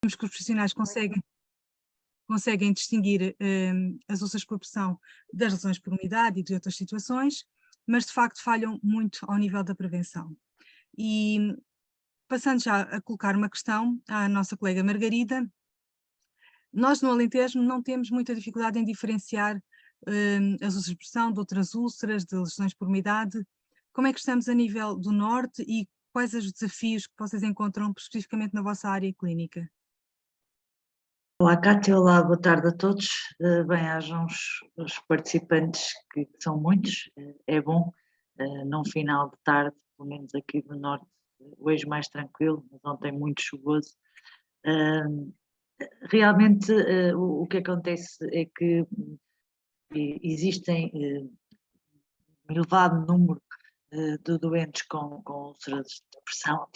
que os profissionais conseguem distinguir as úlceras por pressão das lesões por umidade e de outras situações, mas de facto falham muito ao nível da prevenção. E passando já a colocar uma questão à nossa colega Margarida, nós no Alentejo não temos muita dificuldade em diferenciar as úlceras de pressão de outras úlceras, de lesões por umidade. Como é que estamos a nível do norte e quais os desafios que vocês encontram especificamente na vossa área clínica? Olá, Cátia, olá, boa tarde a todos. Bem-ajam os participantes, que são muitos. É bom, num final de tarde, pelo menos aqui do Norte, hoje mais tranquilo, mas ontem muito chuvoso. Realmente, o que acontece é que existem um elevado número de doentes com úlceras de pressão,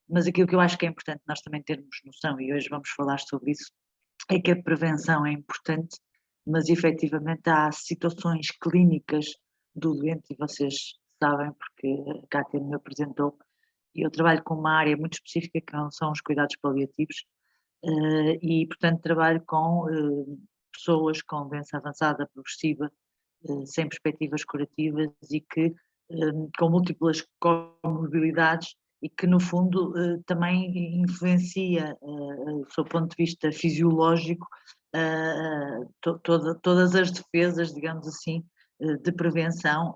mas aquilo que eu acho que é importante nós também termos noção, e hoje vamos falar sobre isso, é que a prevenção é importante, mas efetivamente há situações clínicas do doente, e vocês sabem, porque a Cátia me apresentou, e eu trabalho com uma área muito específica que não são os cuidados paliativos, e portanto trabalho com pessoas com doença avançada progressiva, sem perspectivas curativas e que com múltiplas comorbilidades e que no fundo também influencia, do seu ponto de vista fisiológico, todas as defesas, digamos assim, de prevenção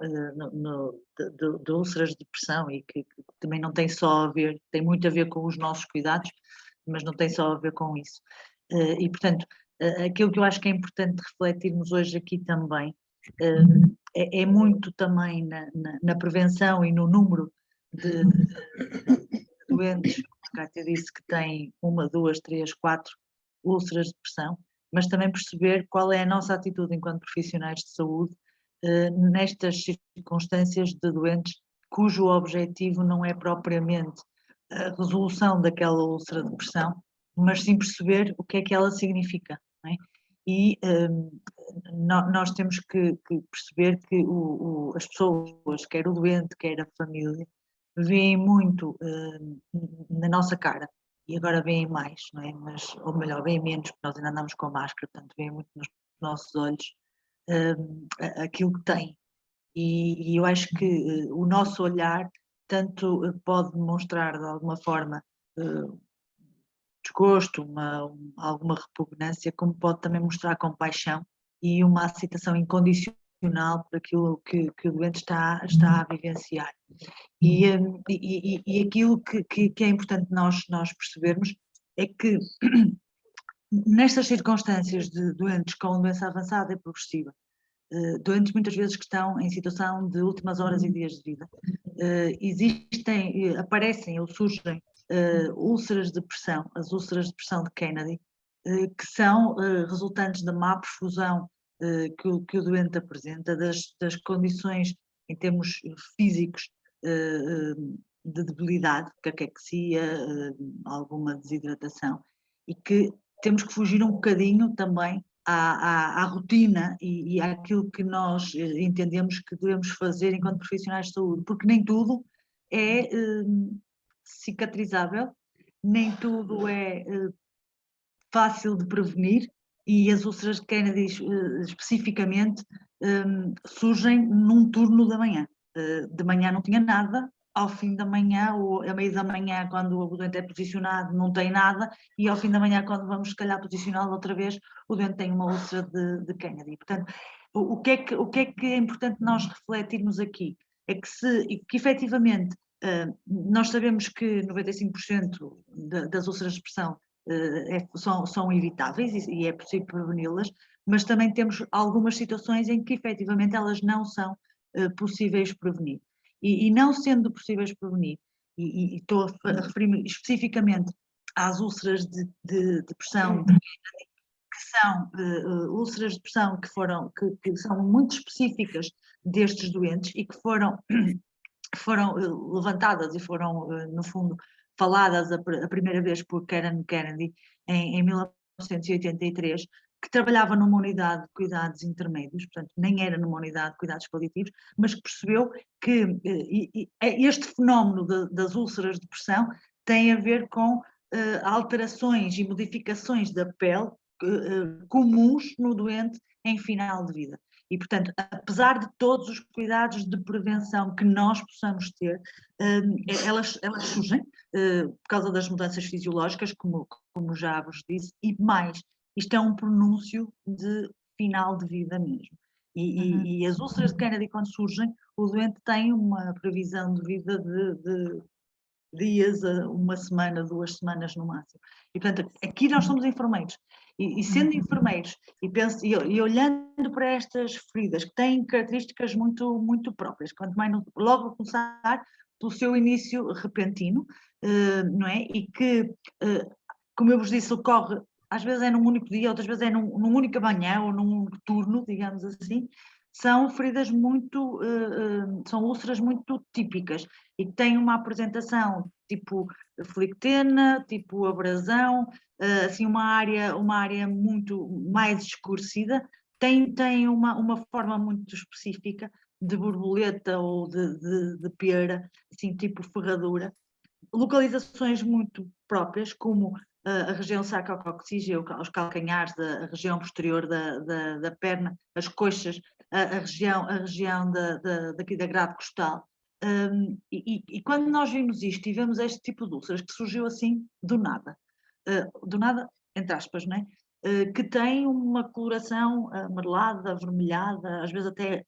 de úlceras de pressão, e que também não tem só a ver, tem muito a ver com os nossos cuidados, mas não tem só a ver com isso. E portanto, aquilo que eu acho que é importante refletirmos hoje aqui também é muito também na prevenção e no número de doentes, como a Cátia disse, que têm 1, 2, 3, 4 úlceras de pressão, mas também perceber qual é a nossa atitude enquanto profissionais de saúde nestas circunstâncias de doentes cujo objetivo não é propriamente a resolução daquela úlcera de pressão, mas sim perceber o que é que ela significa, não é? E nós temos que perceber que as pessoas, quer o doente, quer a família, veem muito na nossa cara, e agora veem mais, não é? Mas, ou melhor, veem menos, porque nós ainda andamos com máscara, portanto veem muito nos nossos olhos aquilo que tem. E eu acho que o nosso olhar tanto pode demonstrar de alguma forma desgosto, alguma repugnância, como pode também mostrar compaixão e uma aceitação incondicional por aquilo que o doente está a vivenciar. E aquilo que é importante nós percebermos é que nestas circunstâncias de doentes com doença avançada e progressiva, doentes muitas vezes que estão em situação de últimas horas e dias de vida, aparecem ou surgem úlceras de pressão, as úlceras de pressão de Kennedy, que são resultantes da má perfusão que o doente apresenta, das condições em termos físicos de debilidade, caquexia, alguma desidratação, e que temos que fugir um bocadinho também à rotina e àquilo que nós entendemos que devemos fazer enquanto profissionais de saúde, porque nem tudo é cicatrizável, nem tudo é fácil de prevenir, e as úlceras de Kennedy especificamente surgem num turno da manhã. De manhã não tinha nada, ao fim da manhã, ou a meio da manhã, quando o doente é posicionado, não tem nada, e ao fim da manhã, quando vamos se calhar posicioná-lo outra vez, o doente tem uma úlcera de Kennedy. Portanto, o que é que é importante nós refletirmos aqui? É que efetivamente nós sabemos que 95% das úlceras de pressão são evitáveis e é possível preveni-las, mas também temos algumas situações em que efetivamente elas não são possíveis de prevenir. E não sendo possíveis de prevenir, e estou a referir-me especificamente às úlceras de pressão, que são úlceras de pressão que são muito específicas destes doentes e que foram levantadas e foram, no fundo, faladas a primeira vez por Karen Kennedy em 1983, que trabalhava numa unidade de cuidados intermédios, portanto nem era numa unidade de cuidados paliativos, mas que percebeu que este fenómeno das úlceras de pressão tem a ver com alterações e modificações da pele comuns no doente em final de vida. E, portanto, apesar de todos os cuidados de prevenção que nós possamos ter, elas surgem por causa das mudanças fisiológicas, como já vos disse, e mais, isto é um pronúncio de final de vida mesmo. E as úlceras de Kennedy, quando surgem, o doente tem uma previsão de vida de dias, uma semana, 2 semanas no máximo. E, portanto, aqui nós somos enfermeiros. E sendo enfermeiros e olhando para estas feridas que têm características muito, muito próprias, quanto mais logo a começar pelo seu início repentino, não é? E que, como eu vos disse, ocorre, às vezes é num único dia, outras vezes é num única manhã ou num único turno, digamos assim, são feridas muito, são úlceras muito típicas e que têm uma apresentação tipo flictena, tipo abrasão, assim uma área muito mais escurecida, tem uma forma muito específica de borboleta ou de pera, assim tipo ferradura, localizações muito próprias, como a região sacrococcígea, os calcanhares, a região posterior da perna, as coxas, a região daqui da grade costal. E quando nós vimos isto e vemos este tipo de úlceras que surgiu assim do nada, entre aspas, não é? Que tem uma coloração amarelada, avermelhada, às vezes até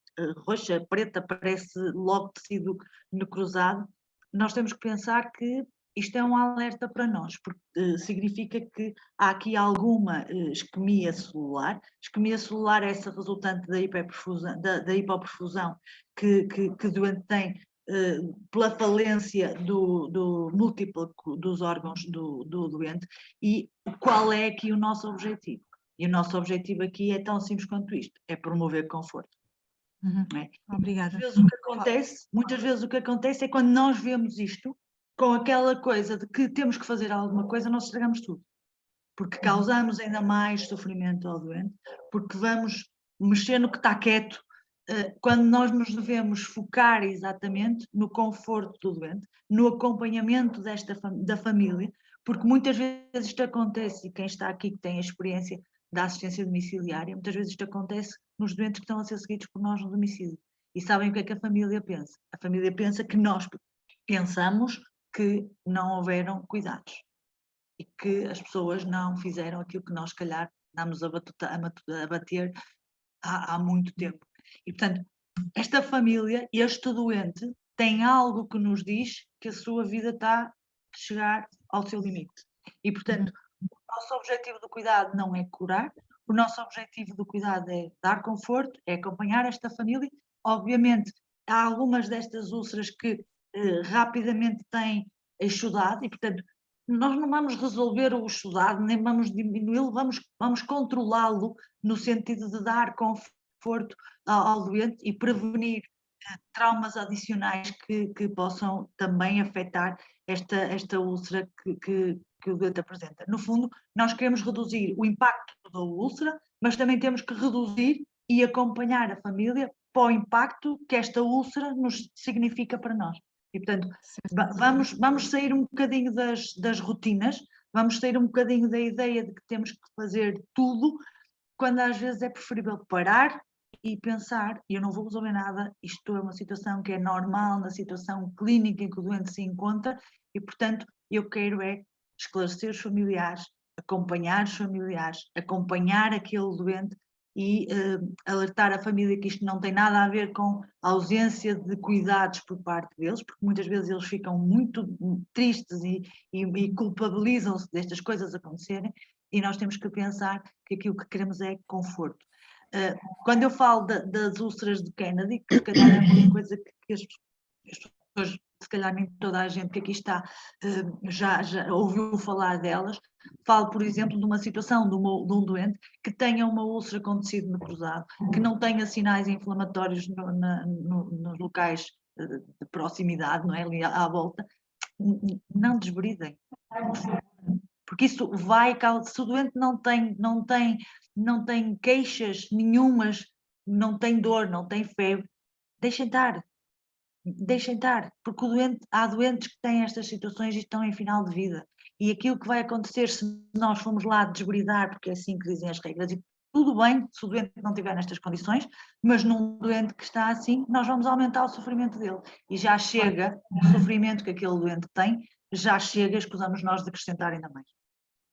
roxa, preta, parece logo tecido necrosado, nós temos que pensar que isto é um alerta para nós, porque significa que há aqui alguma isquemia celular. Isquemia celular é essa resultante da hipoperfusão que o doente tem pela falência do múltiplo dos órgãos do doente. E qual é aqui o nosso objetivo? E o nosso objetivo aqui é tão simples quanto isto, é promover conforto. É? Obrigada. Muitas vezes o que acontece é quando nós vemos isto, com aquela coisa de que temos que fazer alguma coisa, nós estragamos tudo. Porque causamos ainda mais sofrimento ao doente, porque vamos mexer no que está quieto, quando nós nos devemos focar exatamente no conforto do doente, no acompanhamento da família, porque muitas vezes isto acontece, e quem está aqui que tem a experiência da assistência domiciliária, muitas vezes isto acontece nos doentes que estão a ser seguidos por nós no domicílio. E sabem o que é que a família pensa? A família pensa que nós pensamos que não houveram cuidados e que as pessoas não fizeram aquilo que nós, se calhar, andamos a bater há muito tempo. E, portanto, esta família, este doente, tem algo que nos diz que a sua vida está a chegar ao seu limite. E, portanto, o nosso objetivo do cuidado não é curar, o nosso objetivo do cuidado é dar conforto, é acompanhar esta família. Obviamente, há algumas destas úlceras que rapidamente têm exudado e, portanto, nós não vamos resolver o exudado, nem vamos diminuí-lo, vamos controlá-lo no sentido de dar conforto ao doente e prevenir traumas adicionais que possam também afetar esta úlcera que o doente apresenta. No fundo, nós queremos reduzir o impacto da úlcera, mas também temos que reduzir e acompanhar a família para o impacto que esta úlcera nos significa para nós. E, portanto, vamos sair um bocadinho das rotinas, vamos sair um bocadinho da ideia de que temos que fazer tudo, quando às vezes é preferível parar e pensar, eu não vou resolver nada, isto é uma situação que é normal na situação clínica em que o doente se encontra e, portanto, eu quero é esclarecer os familiares, acompanhar os familiares, acompanhar aquele doente e alertar a família que isto não tem nada a ver com a ausência de cuidados por parte deles, porque muitas vezes eles ficam muito tristes e culpabilizam-se destas coisas acontecerem, e nós temos que pensar que aquilo que queremos é conforto. Quando eu falo das úlceras de Kennedy, que se calhar é uma coisa que as pessoas, se calhar nem toda a gente que aqui está já ouviu falar delas, falo, por exemplo, de uma situação de um doente que tenha uma úlcera com tecido necrosado, que não tenha sinais inflamatórios nos locais de proximidade, não é? Ali à volta, não desbridem. Porque isso vai, se o doente não tem queixas nenhumas, não tem dor, não tem febre, deixem estar, porque há doentes que têm estas situações e estão em final de vida. e aquilo que vai acontecer se nós formos lá desbridar, porque é assim que dizem as regras, e tudo bem se o doente não estiver nestas condições, mas num doente que está assim, nós vamos aumentar o sofrimento dele. E já chega, o sofrimento que aquele doente tem, já chega, escusamos nós de acrescentar ainda mais.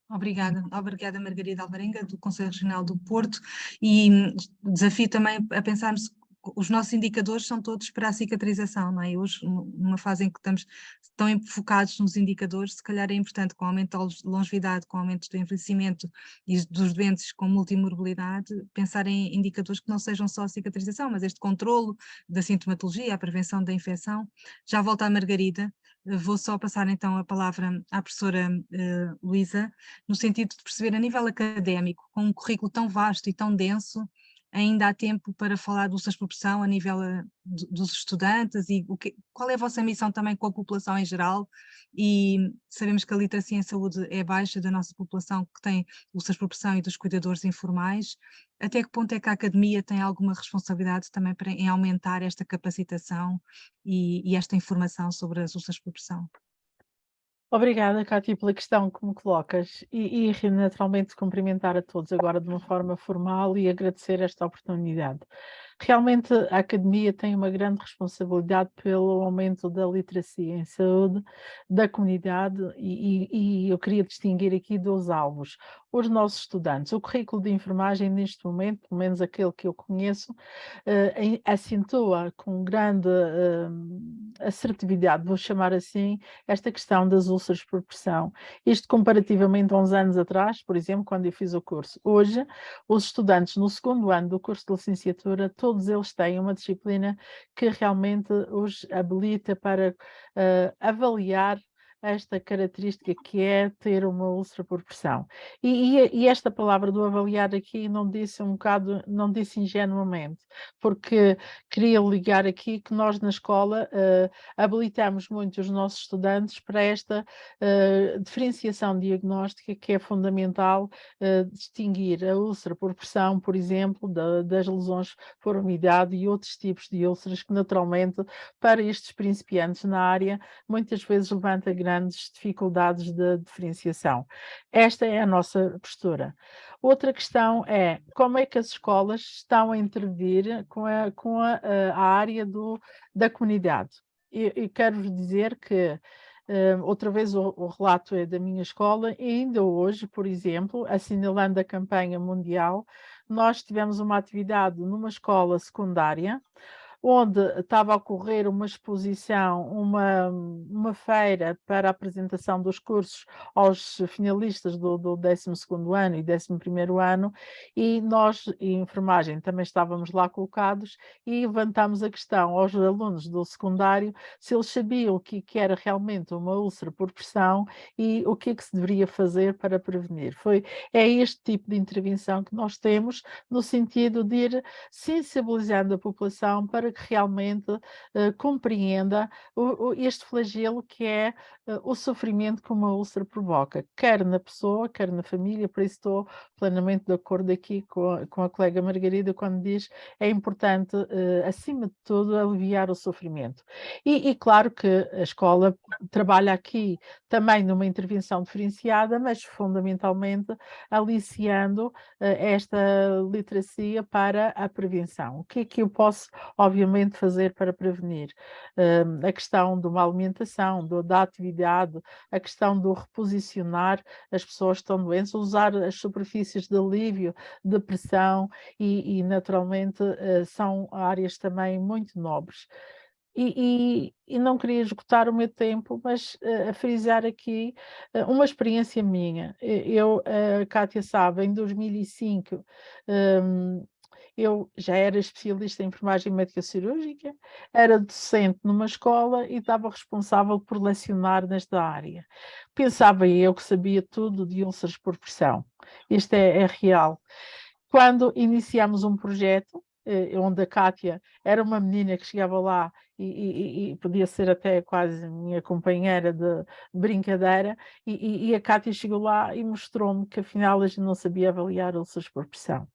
Obrigada Margarida Alvarenga, do Conselho Regional do Porto, e desafio também a pensarmos, os nossos indicadores são todos para a cicatrização, não é? Hoje, numa fase em que estamos tão focados nos indicadores, se calhar é importante, com o aumento da longevidade, com o aumento do envelhecimento e dos doentes com multimorbilidade, pensar em indicadores que não sejam só a cicatrização, mas este controlo da sintomatologia, a prevenção da infecção. Já volto à Margarida, vou só passar então a palavra à professora Luísa, no sentido de perceber a nível académico, com um currículo tão vasto e tão denso, ainda há tempo para falar de úlceras por pressão a nível dos estudantes e qual é a vossa missão também com a população em geral, e sabemos que a literacia em saúde é baixa da nossa população que tem úlceras por pressão e dos cuidadores informais. Até que ponto é que a academia tem alguma responsabilidade também em aumentar esta capacitação e esta informação sobre as úlceras por pressão? Obrigada, Cátia, pela questão que me colocas e naturalmente cumprimentar a todos agora de uma forma formal e agradecer esta oportunidade. Realmente a academia tem uma grande responsabilidade pelo aumento da literacia em saúde da comunidade e eu queria distinguir aqui 2 alvos. Os nossos estudantes, o currículo de enfermagem neste momento, pelo menos aquele que eu conheço, acentua com grande assertividade, vou chamar assim, esta questão das úlceras por pressão. Isto comparativamente a uns anos atrás, por exemplo, quando eu fiz o curso. Hoje, os estudantes no 2º ano do curso de licenciatura, todos eles têm uma disciplina que realmente os habilita para avaliar esta característica que é ter uma úlcera por pressão. E esta palavra do avaliar aqui não disse ingenuamente, porque queria ligar aqui que nós na escola habilitamos muito os nossos estudantes para esta diferenciação diagnóstica que é fundamental distinguir a úlcera por pressão, por exemplo, das lesões por umidade e outros tipos de úlceras que naturalmente para estes principiantes na área muitas vezes levanta grandes dificuldades de diferenciação. Esta é a nossa postura. Outra questão é como é que as escolas estão a intervir com a área da comunidade. E quero-vos dizer que outra vez o relato é da minha escola e ainda hoje, por exemplo, assinalando a campanha mundial, nós tivemos uma atividade numa escola secundária onde estava a ocorrer uma exposição, uma feira para a apresentação dos cursos aos finalistas do 12º ano e 11º ano, e nós, em enfermagem, também estávamos lá colocados e levantámos a questão aos alunos do secundário se eles sabiam o que era realmente uma úlcera por pressão e o que é que se deveria fazer para prevenir. É este tipo de intervenção que nós temos, no sentido de ir sensibilizando a população para que realmente compreenda este flagelo que é o sofrimento que uma úlcera provoca, quer na pessoa, quer na família. Por isso estou plenamente de acordo aqui com a colega Margarida quando diz é importante, acima de tudo, aliviar o sofrimento. E claro que a escola trabalha aqui também numa intervenção diferenciada, mas fundamentalmente aliciando esta literacia para a prevenção. O que é que eu posso, obviamente, fazer para prevenir? A questão de uma alimentação, da atividade, a questão do reposicionar as pessoas que estão doentes, usar as superfícies de alívio, de pressão e naturalmente, são áreas também muito nobres. E não queria esgotar o meu tempo, mas a frisar aqui uma experiência minha. A Cátia sabe, em 2005, eu já era especialista em enfermagem médica cirúrgica, era docente numa escola e estava responsável por lecionar nesta área. Pensava eu que sabia tudo de úlceras por pressão. Isto é real. Quando iniciamos um projeto, onde a Cátia era uma menina que chegava lá e podia ser até quase minha companheira de brincadeira, e a Cátia chegou lá e mostrou-me que afinal a gente não sabia avaliar úlceras por pressão.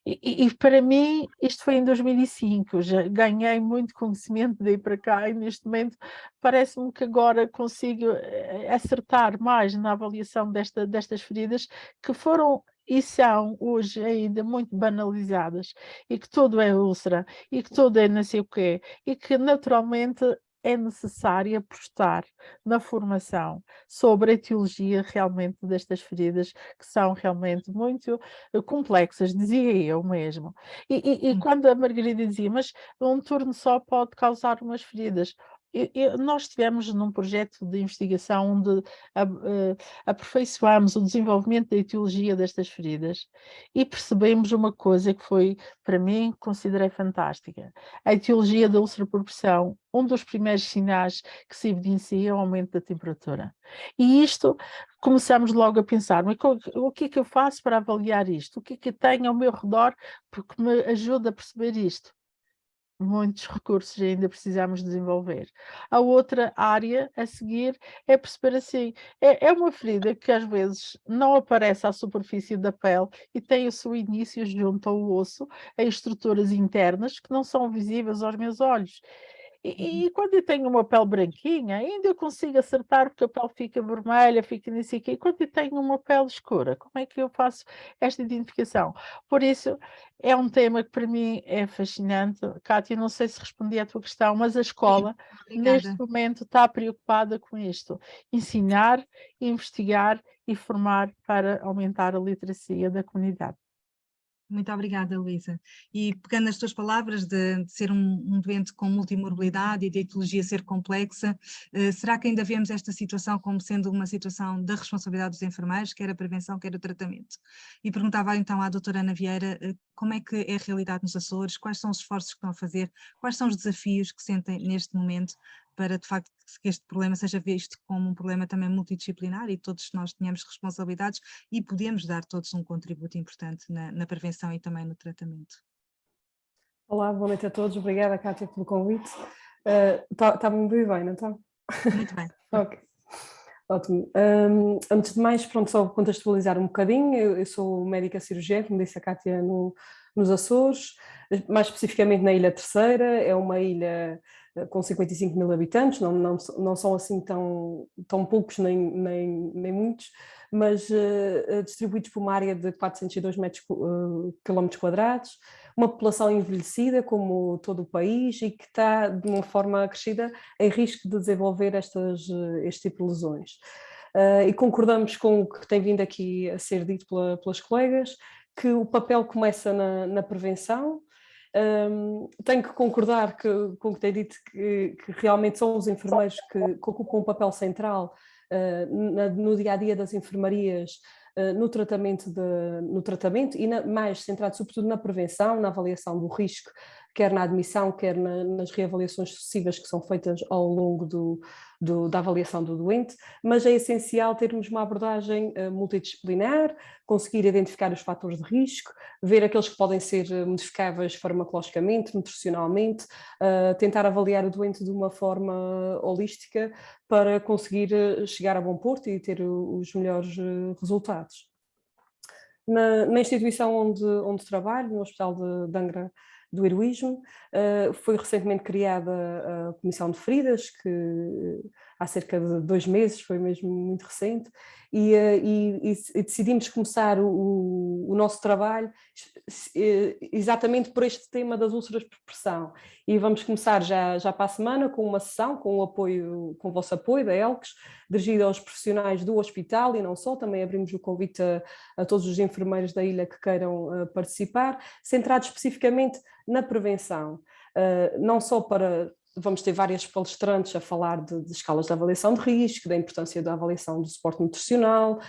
E para mim, isto foi em 2005, já ganhei muito conhecimento daí para cá e neste momento parece-me que agora consigo acertar mais na avaliação destas feridas que foram e são hoje ainda muito banalizadas, e que tudo é úlcera, e que tudo é não sei o quê, e que naturalmente é necessário apostar na formação sobre a etiologia realmente destas feridas, que são realmente muito complexas, dizia eu mesmo. E quando a Margarida dizia, mas um turno só pode causar umas feridas. Nós estivemos num projeto de investigação onde aperfeiçoámos o desenvolvimento da etiologia destas feridas e percebemos uma coisa que foi, para mim, considerei fantástica. A etiologia da úlcera por pressão, um dos primeiros sinais que se evidencia é o aumento da temperatura. E isto, começamos logo a pensar, mas o que é que eu faço para avaliar isto? O que é que eu tenho ao meu redor que me ajuda a perceber isto? Muitos recursos ainda precisamos desenvolver. A outra área a seguir é perceber assim, é uma ferida que às vezes não aparece à superfície da pele e tem o seu início junto ao osso, em estruturas internas que não são visíveis aos meus olhos. E quando eu tenho uma pele branquinha, ainda eu consigo acertar porque a pele fica vermelha, fica nisso aqui. E quando eu tenho uma pele escura, como é que eu faço esta identificação? Por isso, é um tema que para mim é fascinante. Cátia, não sei se respondi à tua questão, mas a escola, neste Obrigada. momento, está preocupada com isto. Ensinar, investigar e formar para aumentar a literacia da comunidade. Muito obrigada, Luísa. E pegando nas tuas palavras de ser um doente com multimorbilidade e de etiologia ser complexa, será que ainda vemos esta situação como sendo uma situação da responsabilidade dos enfermeiros, quer a prevenção, quer o tratamento? E perguntava então à doutora Ana Vieira como é que é a realidade nos Açores, quais são os esforços que estão a fazer, quais são os desafios que sentem neste momento para, de facto, que este problema seja visto como um problema também multidisciplinar e todos nós tenhamos responsabilidades e podemos dar todos um contributo importante na prevenção e também no tratamento. Olá, boa noite a todos. Obrigada, Cátia, pelo convite. Está-me a ouvir bem, não está? Muito bem. Ok, ótimo. Antes de mais, pronto, só contextualizar um bocadinho, eu sou médica cirurgiã, como disse a Cátia, nos Açores, mais especificamente na Ilha Terceira. É uma ilha com 55 mil habitantes, não são assim tão poucos nem muitos, mas distribuídos por uma área de 402 quilómetros quadrados, uma população envelhecida como todo o país e que está de uma forma acrescida em risco de desenvolver este tipo de lesões. E concordamos com o que tem vindo aqui a ser dito pelas colegas, que o papel começa na prevenção. Tenho que concordar com o que tem dito, que realmente são os enfermeiros que ocupam um papel central no dia-a-dia das enfermarias, no tratamento e mais centrado sobretudo na prevenção, na avaliação do risco, quer na admissão, quer nas reavaliações sucessivas que são feitas ao longo da avaliação do doente, mas é essencial termos uma abordagem multidisciplinar, conseguir identificar os fatores de risco, ver aqueles que podem ser modificáveis farmacologicamente, nutricionalmente, tentar avaliar o doente de uma forma holística para conseguir chegar a bom porto e ter os melhores resultados. Na instituição onde trabalho, no Hospital de Angra do Heroísmo, foi recentemente criada a Comissão de Feridas, que há cerca de 2 meses, foi mesmo muito recente, e decidimos começar o nosso trabalho exatamente por este tema das úlceras por pressão. E vamos começar já para a semana com uma sessão, com o vosso apoio da ELCS, dirigida aos profissionais do hospital e não só, também abrimos o convite a todos os enfermeiros da ilha que queiram participar, centrado especificamente na prevenção, não só para... Vamos ter várias palestrantes a falar de escalas de avaliação de risco, da importância da avaliação do suporte nutricional,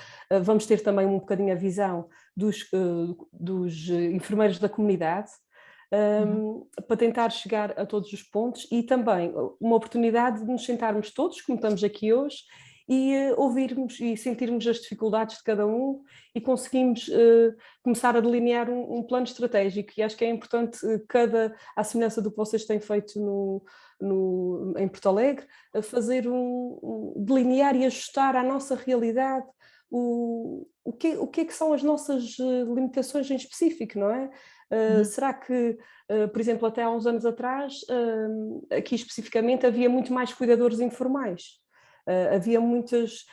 vamos ter também um bocadinho a visão dos enfermeiros da comunidade, para tentar chegar a todos os pontos e também uma oportunidade de nos sentarmos todos, como estamos aqui hoje, e ouvirmos e sentirmos as dificuldades de cada um e conseguimos começar a delinear um plano estratégico. E acho que é importante, à semelhança do que vocês têm feito em Porto Alegre, fazer delinear e ajustar à nossa realidade o que é que são as nossas limitações em específico, não é? Será que, por exemplo, até há uns anos atrás, aqui especificamente, havia muito mais cuidadores informais? Havia muitas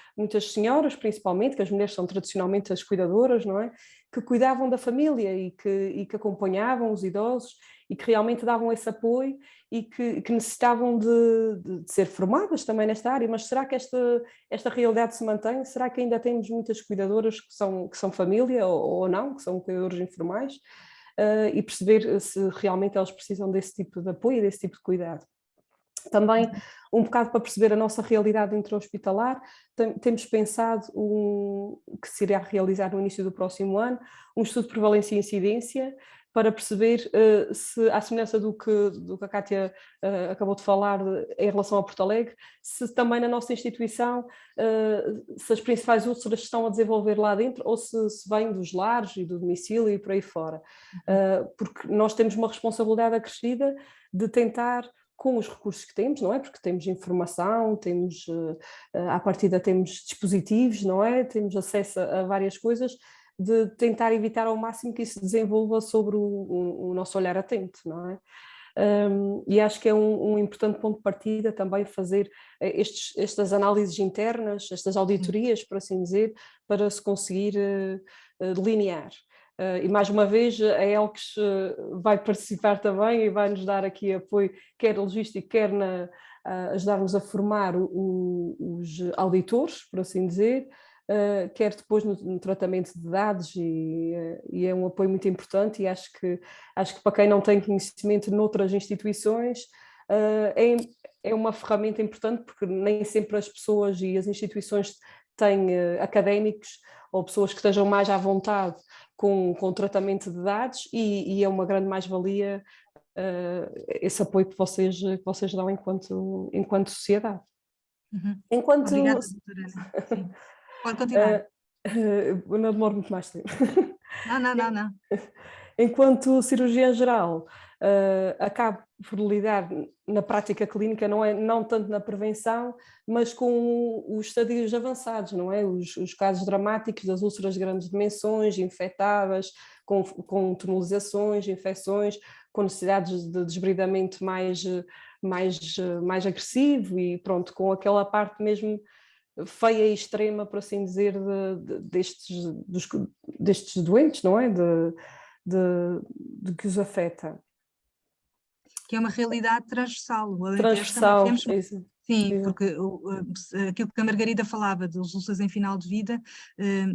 senhoras, principalmente, que as mulheres são tradicionalmente as cuidadoras, não é? Que cuidavam da família e que acompanhavam os idosos e que realmente davam esse apoio e que necessitavam de ser formadas também nesta área. Mas será que esta realidade se mantém? Será que ainda temos muitas cuidadoras que são família ou não, que são cuidadores informais? E perceber se realmente elas precisam desse tipo de apoio, desse tipo de cuidado. Também, um bocado para perceber a nossa realidade intra-hospitalar, temos pensado que se irá realizar no início do próximo ano, um estudo de prevalência e incidência, para perceber se, à semelhança do que a Cátia acabou de falar em relação a Porto Alegre, se também na nossa instituição, se as principais úlceras estão a desenvolver lá dentro ou se vêm dos lares e do domicílio e por aí fora. Porque nós temos uma responsabilidade acrescida de tentar, com os recursos que temos, não é? Porque temos informação, temos, à partida temos dispositivos, não é? Temos acesso a várias coisas, de tentar evitar ao máximo que isso se desenvolva sobre o nosso olhar atento, não é? E acho que é um importante ponto de partida também fazer estas análises internas, estas auditorias, por assim dizer, para se conseguir delinear. E mais uma vez a Elques vai participar também e vai nos dar aqui apoio, quer logístico, quer ajudar-nos a formar os auditores, por assim dizer, quer depois no tratamento de dados e é um apoio muito importante e acho que para quem não tem conhecimento noutras instituições é uma ferramenta importante porque nem sempre as pessoas e as instituições têm académicos ou pessoas que estejam mais à vontade com o tratamento de dados e é uma grande mais-valia esse apoio que vocês dão enquanto sociedade. Obrigada, doutora Ana. Sim. Pode continuar. Não demoro muito mais tempo. Não. Enquanto cirurgiã geral, acabo por lidar na prática clínica, não tanto na prevenção, mas com os estadios avançados, não é? Os casos dramáticos das úlceras de grandes dimensões, infectadas, com tonalizações, infecções, com necessidades de desbridamento mais agressivo e pronto, com aquela parte mesmo feia e extrema, por assim dizer, destes doentes, não é? De que os afeta. Que é uma realidade transversal. O Alentejo Transversal, também temos, sim, isso. porque aquilo que a Margarida falava dos úlceras em final de vida,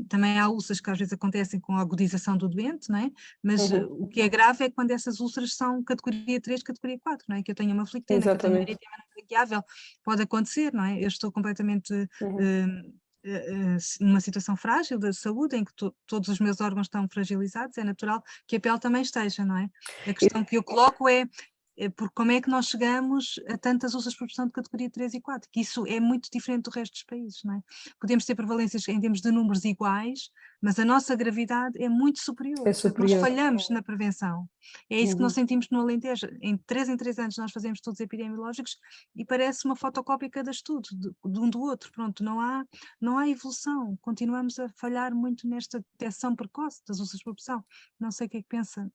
também há úlceras que às vezes acontecem com a agudização do doente, não é? Mas o que é grave é quando essas úlceras são categoria 3, categoria 4, não é? Que eu tenho uma flictena, que eu tenho uma eritema não traqueável, pode acontecer, não é? Eu estou completamente numa situação frágil de saúde, em que todos os meus órgãos estão fragilizados, é natural que a pele também esteja, não é? A questão que eu coloco é porque como é que nós chegamos a tantas úlceras por pressão de categoria 3 e 4, que isso é muito diferente do resto dos países, não é? Podemos ter prevalências em termos de números iguais, mas a nossa gravidade é muito superior. É superior. Nós falhamos na prevenção. É isso que nós sentimos no Alentejo. Em 3 em 3 anos nós fazemos estudos epidemiológicos e parece uma fotocópia cada estudo, de um do outro. Pronto, não há evolução. Continuamos a falhar muito nesta detecção precoce das úlceras por pressão. Não sei o que é que pensa.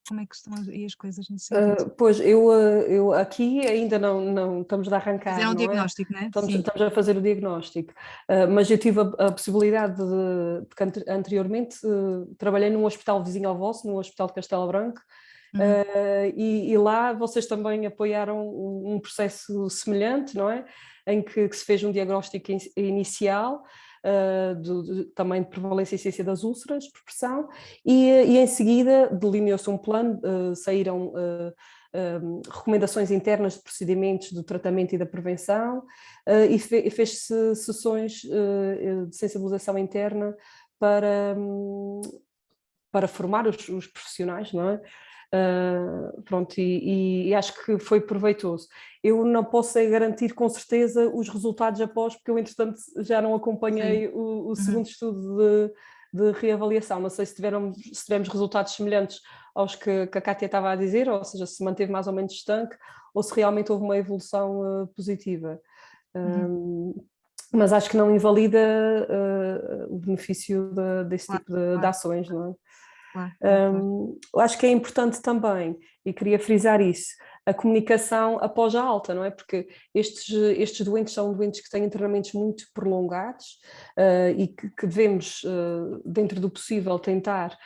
Como é que estão aí as coisas nesse sentido? Pois, eu aqui ainda não estamos a arrancar. Fazer um diagnóstico, não é? Estamos a fazer o diagnóstico, mas eu tive a possibilidade porque anteriormente trabalhei num hospital vizinho ao vosso, no Hospital de Castelo Branco, e lá vocês também apoiaram um processo semelhante, não é? Em que se fez um diagnóstico inicial, também de prevalência e ciência das úlceras por pressão, e em seguida delineou-se um plano, saíram recomendações internas de procedimentos do tratamento e da prevenção, e fez-se sessões de sensibilização interna para formar os profissionais, não é? Pronto, e acho que foi proveitoso. Eu não posso garantir com certeza os resultados após, porque eu entretanto já não acompanhei o segundo estudo de reavaliação, não sei se tivemos resultados semelhantes aos que a Cátia estava a dizer, ou seja, se manteve mais ou menos estanque, ou se realmente houve uma evolução positiva. Mas acho que não invalida o benefício desse tipo de ações, não é? claro. Eu acho que é importante também, e queria frisar isso, a comunicação após a alta, não é? Porque estes doentes são doentes que têm internamentos muito prolongados e que devemos, dentro do possível, tentar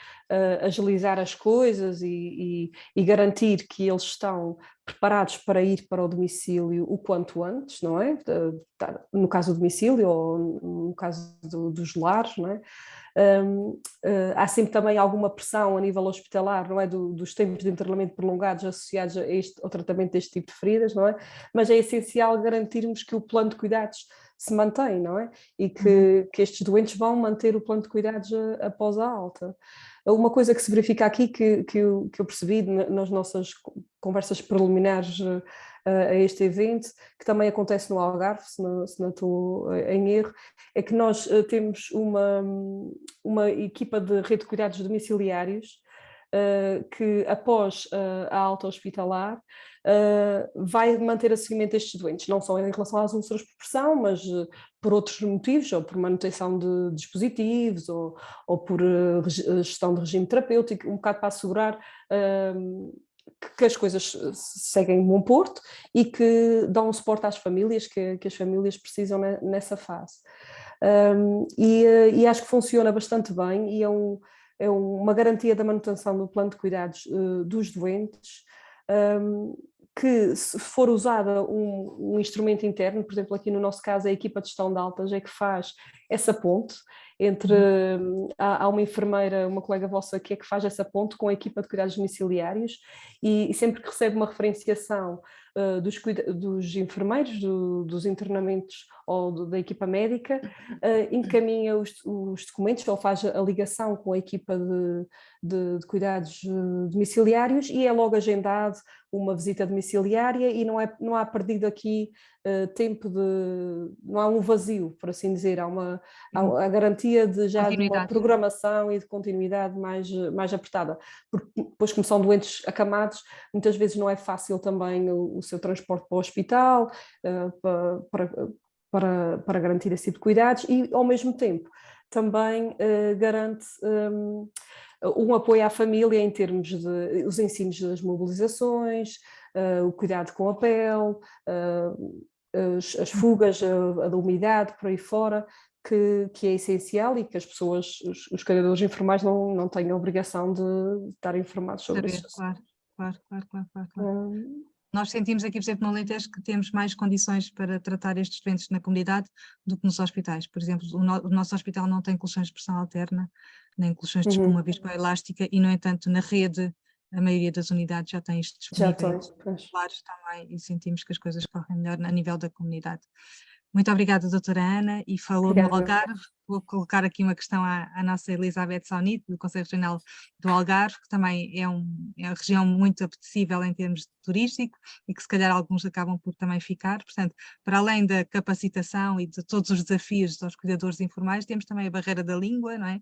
agilizar as coisas e garantir que eles estão preparados para ir para o domicílio o quanto antes, não é? No caso do domicílio ou no caso dos lares, não é? Há sempre também alguma pressão a nível hospitalar, não é? Dos tempos de internamento prolongados associados ao tratamento deste tipo de feridas, não é? Mas é essencial garantirmos que o plano de cuidados se mantém, não é? E que estes doentes vão manter o plano de cuidados após a alta. Uma coisa que se verifica aqui, que eu percebi nas nossas conversas preliminares a este evento, que também acontece no Algarve, se não estou em erro, é que nós temos uma equipa de rede de cuidados domiciliários que após a alta hospitalar vai manter a seguimento destes doentes, não só em relação às úlceras por pressão, mas por outros motivos, ou por manutenção de dispositivos, ou por gestão de regime terapêutico, um bocado para assegurar que as coisas seguem bom porto e que dão um suporte às famílias, que as famílias precisam nessa fase. E acho que funciona bastante bem e é uma garantia da manutenção do plano de cuidados dos doentes, que se for usada um instrumento interno, por exemplo, aqui no nosso caso a equipa de gestão de altas é que faz essa ponte entre, há uma enfermeira, uma colega vossa que é que faz essa ponte com a equipa de cuidados domiciliários e sempre que recebe uma referenciação dos enfermeiros, dos internamentos ou da equipa médica, encaminha os documentos ou faz a ligação com a equipa de cuidados domiciliários e é logo agendado uma visita domiciliária e não há perdido aqui tempo não há um vazio, por assim dizer, há a garantia de uma programação e de continuidade mais apertada, porque depois como são doentes acamados, muitas vezes não é fácil também o seu transporte para o hospital, para garantir esse tipo de cuidados e ao mesmo tempo também garante um apoio à família em termos de os ensinos das mobilizações, o cuidado com a pele, as fugas, a da umidade, por aí fora, que é essencial e que as pessoas, os cuidadores informais não têm a obrigação de estar informados sobre isso. Claro. Nós sentimos aqui, por exemplo, no Alentejo, que temos mais condições para tratar estes doentes na comunidade do que nos hospitais. Por exemplo, o nosso hospital não tem colchões de pressão alterna, nem colchões de espuma viscoelástica e, no entanto, na rede, a maioria das unidades já tem isto disponível. Claros também, e sentimos que as coisas correm melhor a nível da comunidade. Muito obrigada, doutora Ana, e falou no Algarve. Vou colocar aqui uma questão à nossa Elizabeth Saunito, do Conselho Regional do Algarve, que também é uma região muito apetecível em termos de turístico e que se calhar alguns acabam por também ficar. Portanto, para além da capacitação e de todos os desafios dos cuidadores informais, temos também a barreira da língua, não é?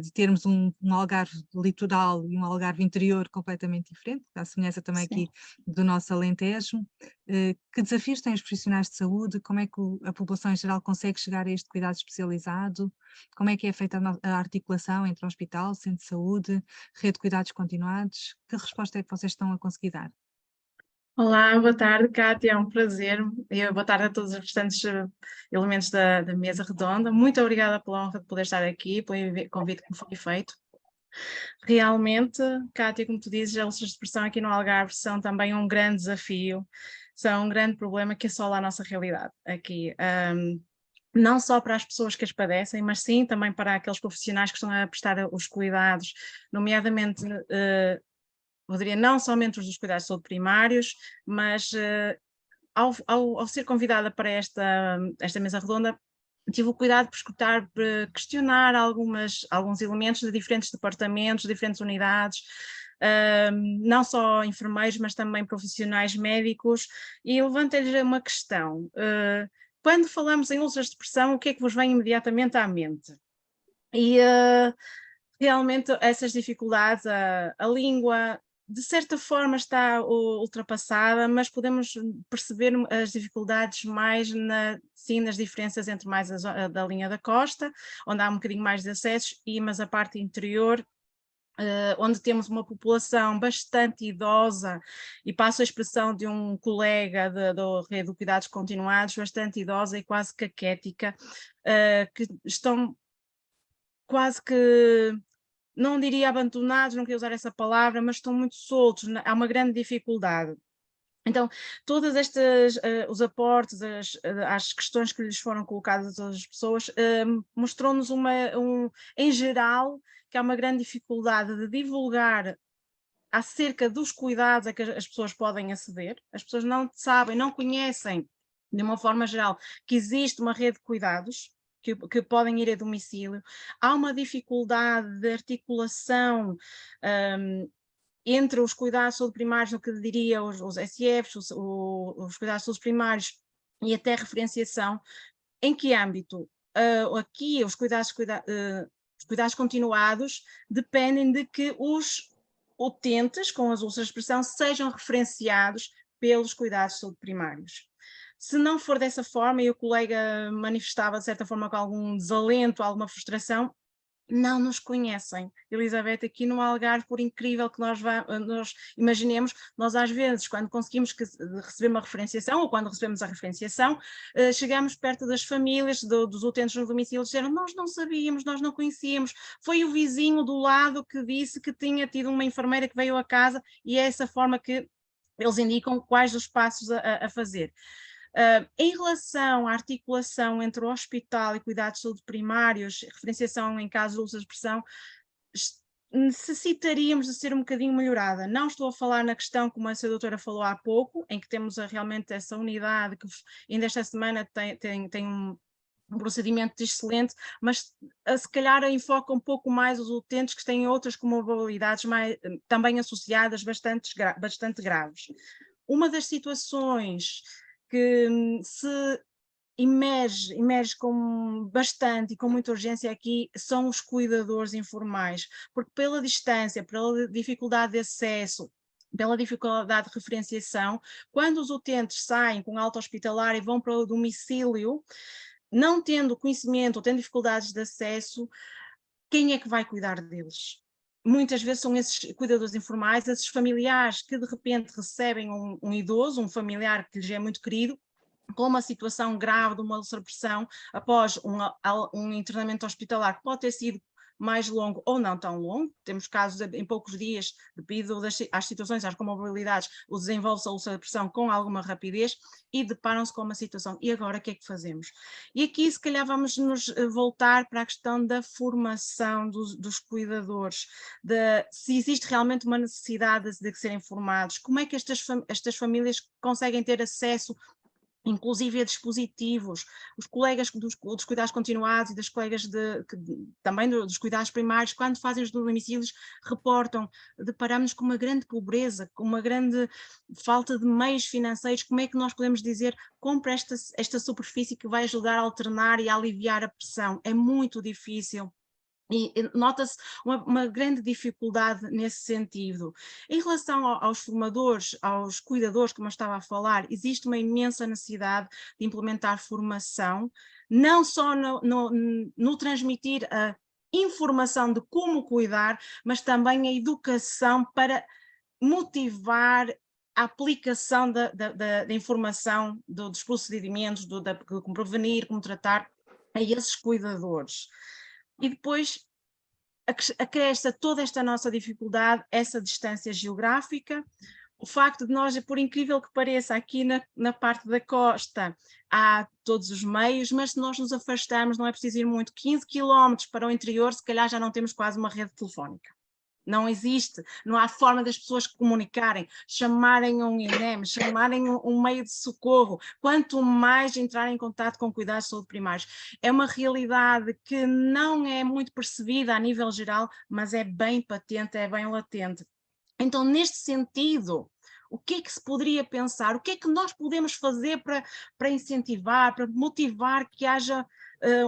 De termos um Algarve litoral e um Algarve interior completamente diferente, à semelhança também aqui do nosso Alentejo. Que desafios têm os profissionais de saúde? Como é que a população em geral consegue chegar a este cuidado especializado? Como é que é feita a articulação entre o hospital, centro de saúde, rede de cuidados continuados? Que resposta é que vocês estão a conseguir dar? Olá, boa tarde, Cátia, é um prazer. Boa tarde a todos os restantes elementos da mesa redonda. Muito obrigada pela honra de poder estar aqui, pelo convite que me foi feito. Realmente, Cátia, como tu dizes, as úlceras de pressão aqui no Algarve são também um grande desafio, são um grande problema que assola a nossa realidade aqui. Não só para as pessoas que as padecem, mas sim também para aqueles profissionais que estão a prestar os cuidados, nomeadamente, eu diria, não somente os dos cuidados de saúde primários, mas ao ser convidada para esta mesa redonda, tive o cuidado por escutar, por questionar alguns elementos de diferentes departamentos, diferentes unidades, não só enfermeiros, mas também profissionais médicos, e levantei-lhes uma questão. Quando falamos em úlceras de pressão, o que é que vos vem imediatamente à mente? E realmente essas dificuldades, a língua, de certa forma está ultrapassada, mas podemos perceber as dificuldades mais nas diferenças entre mais da linha da costa, onde há um bocadinho mais de acessos, mas a parte interior onde temos uma população bastante idosa, e passo a expressão de um colega da Rede de Cuidados Continuados, bastante idosa e quase caquética, que estão quase que, não diria abandonados, não queria usar essa palavra, mas estão muito soltos, há uma grande dificuldade. Então, todas estas, os aportes, as questões que lhes foram colocadas às pessoas, mostrou-nos em geral, que há uma grande dificuldade de divulgar acerca dos cuidados a que as pessoas podem aceder. As pessoas não sabem, não conhecem, de uma forma geral, que existe uma rede de cuidados, que podem ir a domicílio. Há uma dificuldade de articulação entre os cuidados de saúde primários, no que diria os SIFs, os cuidados de saúde primários, e até referenciação. Em que âmbito? Aqui os cuidados continuados dependem de que os utentes com as úlceras de pressão sejam referenciados pelos cuidados de saúde primários. Se não for dessa forma, e o colega manifestava de certa forma com algum desalento, alguma frustração, não nos conhecem. Elizabeth, aqui no Algarve, por incrível que nós imaginemos, nós às vezes, quando conseguimos receber uma referenciação, ou quando recebemos a referenciação, chegamos perto das famílias, dos utentes no domicílio, e disseram, nós não sabíamos, nós não conhecíamos, foi o vizinho do lado que disse que tinha tido uma enfermeira que veio a casa, e é essa forma que eles indicam quais os passos a fazer. Em relação à articulação entre o hospital e cuidados de saúde primários, referenciação em casos de úlceras de pressão, necessitaríamos de ser um bocadinho melhorada. Não estou a falar na questão, como a senhora doutora falou há pouco, em que temos realmente essa unidade, que ainda esta semana tem um procedimento excelente, mas se calhar enfoca um pouco mais os utentes que têm outras comorbilidades também associadas bastante graves. Uma das situações que se emerge com bastante e com muita urgência aqui são os cuidadores informais, porque pela distância, pela dificuldade de acesso, pela dificuldade de referenciação, quando os utentes saem com alta hospitalar e vão para o domicílio, não tendo conhecimento ou tendo dificuldades de acesso, quem é que vai cuidar deles? Muitas vezes são esses cuidadores informais, esses familiares que de repente recebem um idoso, um familiar que lhes é muito querido, com uma situação grave de uma úlcera de pressão, após um internamento hospitalar que pode ter sido mais longo ou não tão longo. Temos casos em poucos dias, devido às situações, às comorbilidades, desenvolve-se a úlcera de pressão com alguma rapidez e deparam-se com uma situação. E agora o que é que fazemos? E aqui se calhar vamos nos voltar para a questão da formação dos cuidadores, se existe realmente uma necessidade de serem formados, como é que estas famílias conseguem ter acesso inclusive a dispositivos. Os colegas dos cuidados continuados e das colegas também dos cuidados primários, quando fazem os domicílios, reportam, deparamos com uma grande pobreza, com uma grande falta de meios financeiros. Como é que nós podemos dizer, compra esta superfície que vai ajudar a alternar e a aliviar a pressão? É muito difícil. E nota-se uma grande dificuldade nesse sentido. Em relação aos formadores, aos cuidadores, como eu estava a falar, existe uma imensa necessidade de implementar formação, não só no transmitir a informação de como cuidar, mas também a educação para motivar a aplicação da informação, dos procedimentos, de como prevenir, como tratar a esses cuidadores. E depois acresce toda esta nossa dificuldade, essa distância geográfica, o facto de nós, por incrível que pareça, aqui na parte da costa há todos os meios, mas se nós nos afastamos, não é preciso ir muito, 15 quilómetros para o interior, se calhar já não temos quase uma rede telefónica. Não existe, não há forma das pessoas comunicarem, chamarem um INEM, chamarem um meio de socorro, quanto mais entrar em contato com cuidados de saúde primários. É uma realidade que não é muito percebida a nível geral, mas é bem patente, é bem latente. Então, neste sentido, o que é que se poderia pensar? O que é que nós podemos fazer para incentivar, para motivar que haja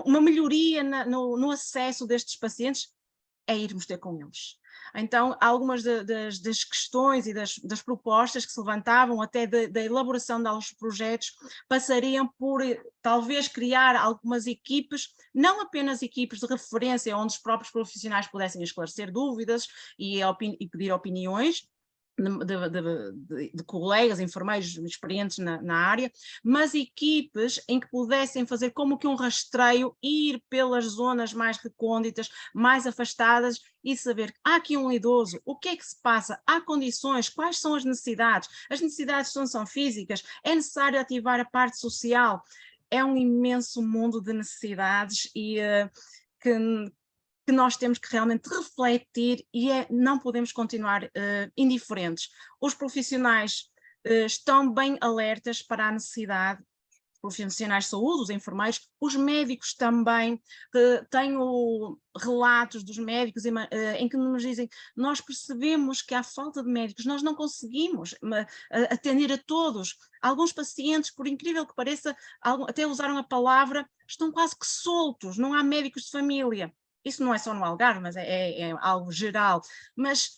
uma melhoria no acesso destes pacientes? é irmos ter com eles. Então, algumas das questões e das propostas que se levantavam, até da elaboração de alguns projetos, passariam por talvez criar algumas equipes, não apenas equipes de referência, onde os próprios profissionais pudessem esclarecer dúvidas e pedir opiniões, de colegas, enfermeiros experientes na área, mas equipes em que pudessem fazer como que um rastreio, ir pelas zonas mais recônditas, mais afastadas e saber, há aqui um idoso, o que é que se passa, há condições, quais são as necessidades não são físicas, é necessário ativar a parte social, é um imenso mundo de necessidades e que nós temos que realmente refletir e não podemos continuar indiferentes. Os profissionais estão bem alertas para a necessidade, os profissionais de saúde, os enfermeiros, os médicos também, tenho relatos dos médicos em que nos dizem, nós percebemos que há falta de médicos, nós não conseguimos atender a todos. Alguns pacientes, por incrível que pareça, até usaram a palavra, estão quase que soltos, não há médicos de família. Isso não é só no Algarve, mas é algo geral. Mas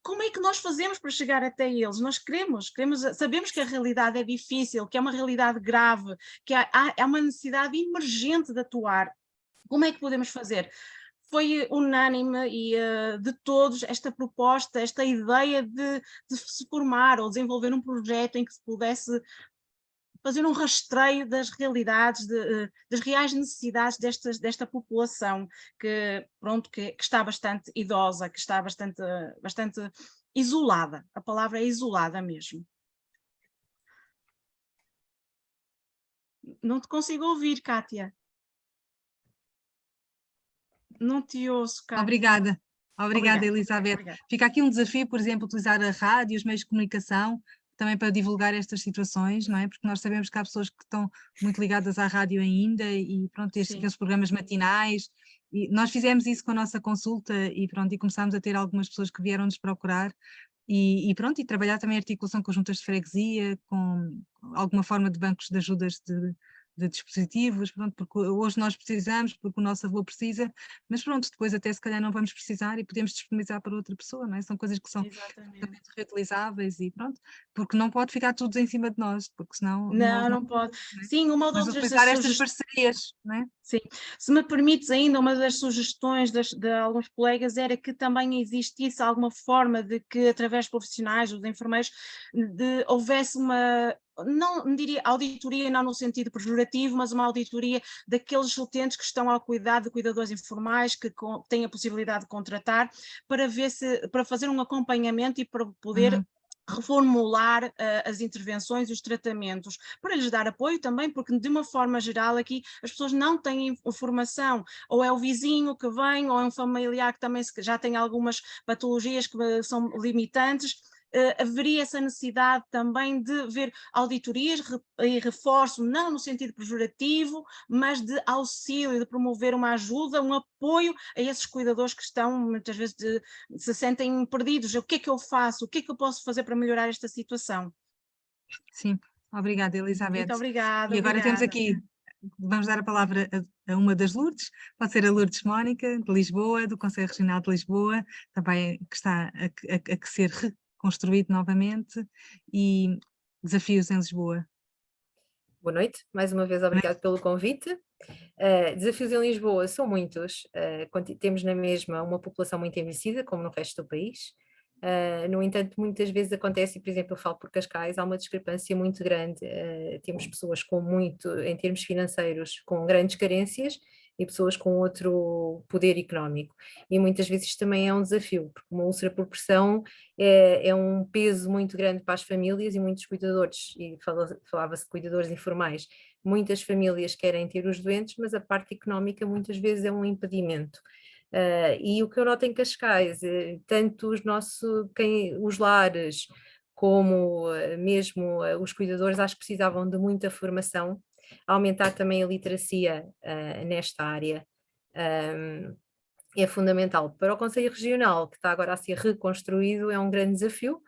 como é que nós fazemos para chegar até eles? Nós sabemos que a realidade é difícil, que é uma realidade grave, que há uma necessidade emergente de atuar. Como é que podemos fazer? Foi unânime e de todos esta proposta, esta ideia de se formar ou desenvolver um projeto em que se pudesse fazer um rastreio das realidades, das reais necessidades desta população que, pronto, que está bastante idosa, que está bastante isolada. A palavra é isolada mesmo. Não te consigo ouvir, Kátia. Não te ouço, Kátia. Obrigada, Elizabeth. Obrigada. Fica aqui um desafio, por exemplo, utilizar a rádio, os meios de comunicação, também para divulgar estas situações, não é? Porque nós sabemos que há pessoas que estão muito ligadas à rádio ainda e pronto, aqueles programas matinais, e nós fizemos isso com a nossa consulta e pronto, e começámos a ter algumas pessoas que vieram nos procurar e pronto, e trabalhar também a articulação com juntas de freguesia, com alguma forma de bancos de ajudas de dispositivos, pronto, porque hoje nós precisamos, porque o nosso avô precisa, mas pronto, depois até se calhar não vamos precisar e podemos disponibilizar para outra pessoa, não é? São coisas que são reutilizáveis e pronto, porque não pode ficar tudo em cima de nós, porque senão... Não pode. Não é? Sim, uma ou mas outra utilizar estas parcerias, não é? Sim, se me permites ainda, uma das sugestões de alguns colegas era que também existisse alguma forma de que, através de profissionais, dos enfermeiros, houvesse uma, não diria auditoria, não no sentido pejorativo, mas uma auditoria daqueles utentes que estão ao cuidado de cuidadores informais, que têm a possibilidade de contratar, para fazer um acompanhamento e para poder reformular as intervenções e os tratamentos, para lhes dar apoio também, porque de uma forma geral aqui as pessoas não têm informação, ou é o vizinho que vem, ou é um familiar que também já tem algumas patologias que são limitantes. Haveria essa necessidade também de ver auditorias e reforço, não no sentido pejorativo, mas de auxílio, de promover uma ajuda, um apoio a esses cuidadores que estão muitas vezes se sentem perdidos. O que é que eu faço? O que é que eu posso fazer para melhorar esta situação? Sim, obrigada, Elizabeth. Muito obrigada. E agora temos aqui, vamos dar a palavra a uma das Lourdes, pode ser a Lourdes Mónica, de Lisboa, do Conselho Regional de Lisboa, também que está a ser reconstruído novamente, e desafios em Lisboa. Boa noite, mais uma vez obrigado pelo convite. Desafios em Lisboa são muitos, temos na mesma uma população muito envelhecida, como no resto do país. No entanto, muitas vezes acontece, por exemplo, eu falo por Cascais, há uma discrepância muito grande. Temos pessoas com muito, em termos financeiros, com grandes carências e pessoas com outro poder económico. E muitas vezes isto também é um desafio, porque uma úlcera por pressão é um peso muito grande para as famílias e muitos cuidadores, e falava-se de cuidadores informais, muitas famílias querem ter os doentes, mas a parte económica muitas vezes é um impedimento. E o que eu noto em Cascais, tanto os lares como mesmo os cuidadores, acho que precisavam de muita formação, aumentar também a literacia nesta área. É fundamental. Para o Conselho Regional, que está agora a ser reconstruído, é um grande desafio.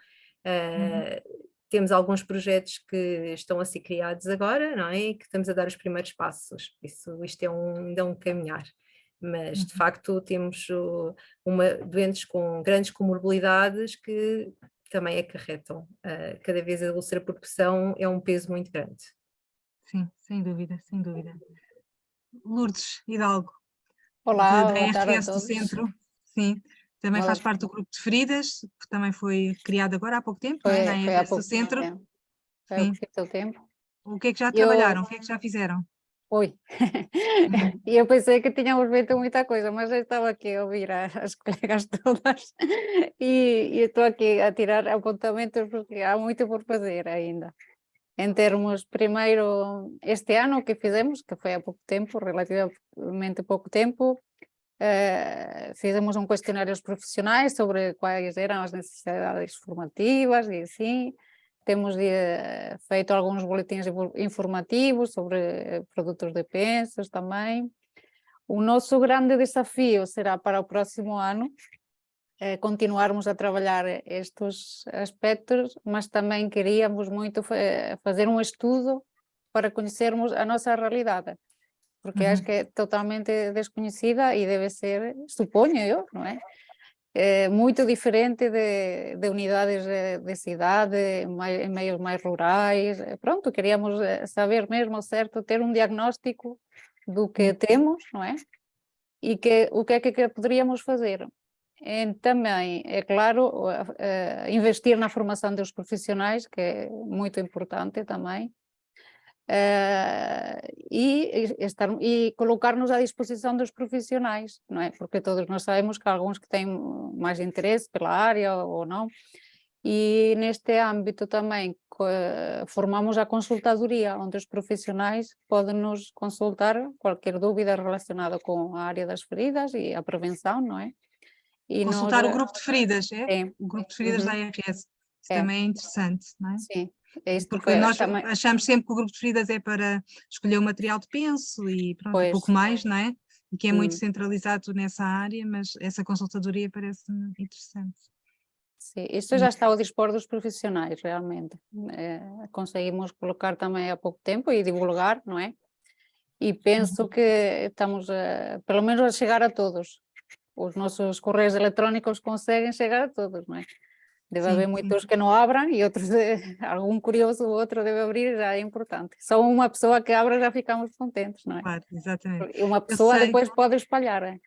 Temos alguns projetos que estão a ser criados agora, não é? E que estamos a dar os primeiros passos. Isto é ainda um caminhar. mas de facto temos doentes com grandes comorbilidades que também acarretam. Cada vez a úlcera por pressão é um peso muito grande. Sim, sem dúvida, sem dúvida. Lourdes Hidalgo, Olá, da boa tarde a RS do todos. Centro, sim, também Olá. faz parte do grupo de feridas, que também foi criado agora há pouco tempo, não é? Na Foi há RS do pouco Centro. tempo. Foi há Sim. pouquinho tempo. O que é que já Eu- trabalharam? O que é que já fizeram? Oi. E eu pensei que tínhamos feito muita coisa, mas eu estava aqui a ouvir as colegas todas e estou aqui a tirar apontamentos porque há muito por fazer ainda. Em termos, primeiro, este ano o que fizemos, que foi há pouco tempo, relativamente pouco tempo, fizemos um questionário aos profissionais sobre quais eram as necessidades formativas e assim. Temos feito alguns boletins informativos sobre produtos de pensas também. O nosso grande desafio será para o próximo ano continuarmos a trabalhar estes aspectos, mas também queríamos muito fazer um estudo para conhecermos a nossa realidade, porque acho que é totalmente desconhecida e deve ser, suponho eu, não é? Muito diferente de unidades de cidade, em meios mais rurais. Pronto, queríamos saber mesmo certo, ter um diagnóstico do que temos, não é? E o que é que poderíamos fazer. Também, é claro, investir na formação dos profissionais, que é muito importante também. E colocar-nos à disposição dos profissionais, não é? Porque todos nós sabemos que há alguns que têm mais interesse pela área ou não, e neste âmbito também formamos a consultadoria, onde os profissionais podem nos consultar qualquer dúvida relacionada com a área das feridas e a prevenção, não é? E Consultar o grupo de feridas, é? Sim. O grupo de feridas da ARS. Isso também é interessante, não é? Sim. Porque nós achamos sempre que o grupo de feridas é para escolher o material de penso e pronto, Pois. pouco mais, não é? E que é muito centralizado nessa área, mas essa consultadoria parece-me interessante. Sim, isso já está ao dispor dos profissionais, realmente. Conseguimos colocar também há pouco tempo e divulgar, não é? E penso que estamos, pelo menos, a chegar a todos. Os nossos correios eletrónicos conseguem chegar a todos, não é? Deve haver muitos que não abram e outros, algum curioso ou outro deve abrir, já é importante. Só uma pessoa que abra já ficamos contentes, não é? Claro, exatamente. E uma pessoa depois pode espalhar,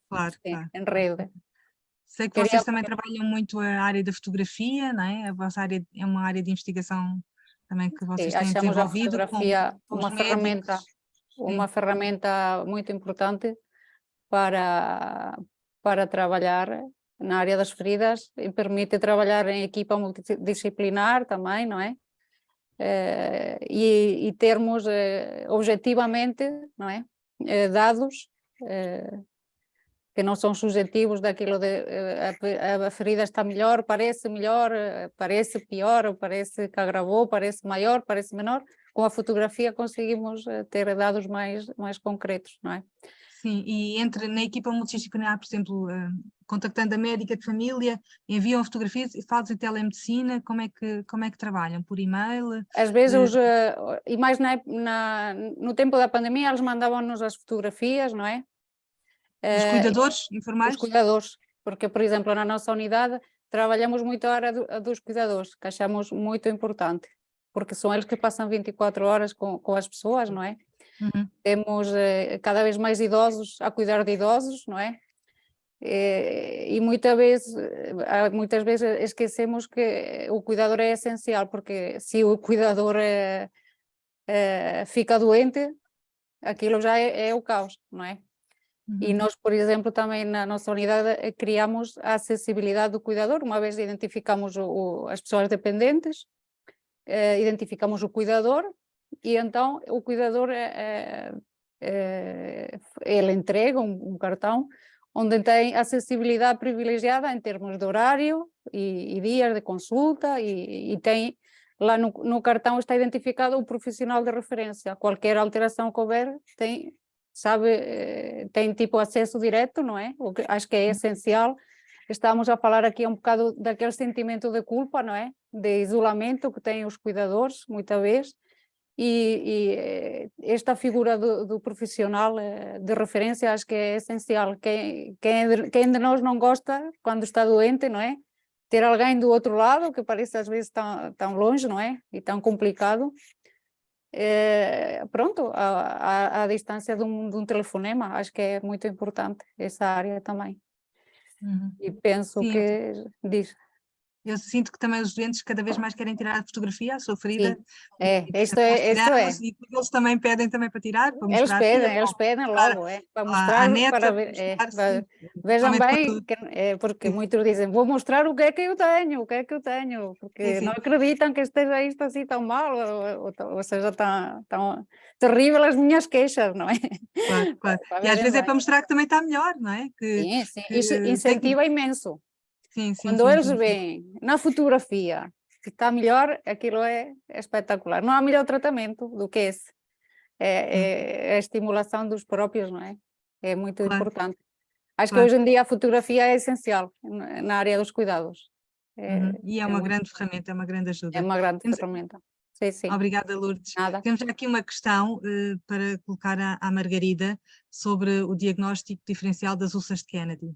claro, sim, claro, em rede. Sei que vocês também trabalham muito a área da fotografia, não é? A vossa área é uma área de investigação também que vocês têm desenvolvido. A fotografia com uma ferramenta muito importante para trabalhar na área das feridas e permite trabalhar em equipa multidisciplinar também, não é? E termos objetivamente, não é? Dados que não são subjetivos daquilo de a ferida está melhor, parece pior, parece que agravou, parece maior, parece menor. Com a fotografia conseguimos ter dados mais concretos, não é? Sim, e na equipa multidisciplinar, por exemplo, contactando a médica de família, enviam fotografias e fazem telemedicina, como é que trabalham? Por e-mail? Às vezes, e mais no tempo da pandemia, eles mandavam-nos as fotografias, não é? Os cuidadores informais? Os cuidadores, porque, por exemplo, na nossa unidade trabalhamos muito a área dos cuidadores, que achamos muito importante, porque são eles que passam 24 horas com as pessoas, não é? Temos cada vez mais idosos a cuidar de idosos, não é? E muitas vezes esquecemos que o cuidador é essencial, porque se o cuidador fica doente, aquilo já é o caos, não é? E nós, por exemplo, também na nossa unidade criamos a acessibilidade do cuidador. Uma vez identificamos as pessoas dependentes, identificamos o cuidador e então o cuidador ele entrega um cartão onde tem acessibilidade privilegiada em termos de horário e dias de consulta e tem lá no cartão está identificado o profissional de referência. Qualquer alteração que houver tem tipo acesso direto, não é? O que acho que é essencial. Estamos a falar aqui um bocado daquele sentimento de culpa, não é? De isolamento que têm os cuidadores, muitas vezes, e esta figura do profissional de referência acho que é essencial. Quem de nós não gosta, quando está doente, não é? Ter alguém do outro lado, que parece às vezes tão longe, não é? E tão complicado. Pronto, à distância de um telefonema, acho que é muito importante essa área também. E penso Sim, que diz. eu sinto que também os doentes cada vez mais querem tirar a fotografia, a sua ferida. Sim, Isto é. E eles também pedem também para tirar, para mostrar. Eles pedem logo, para mostrar, à neta, para ver, sim, vejam principalmente bem, porque muitos dizem, vou mostrar o que é que eu tenho, porque Sim. não acreditam que esteja isto assim tão mal, ou seja, tão terrível as minhas queixas, não é? Claro, claro. Para E às verem vezes é bem. para mostrar que também está melhor, não é? Sim, isso incentiva imenso. Sim, Quando eles veem na fotografia que está melhor, aquilo é espetacular. Não há melhor tratamento do que esse. É a estimulação dos próprios, não é? É muito importante. Acho que hoje em dia a fotografia é essencial na área dos cuidados. E é uma grande ferramenta, é uma grande ajuda. É uma grande ferramenta. Sim. Obrigada, Lourdes. Nada. Temos aqui uma questão para colocar à Margarida sobre o diagnóstico diferencial das úlceras de Kennedy.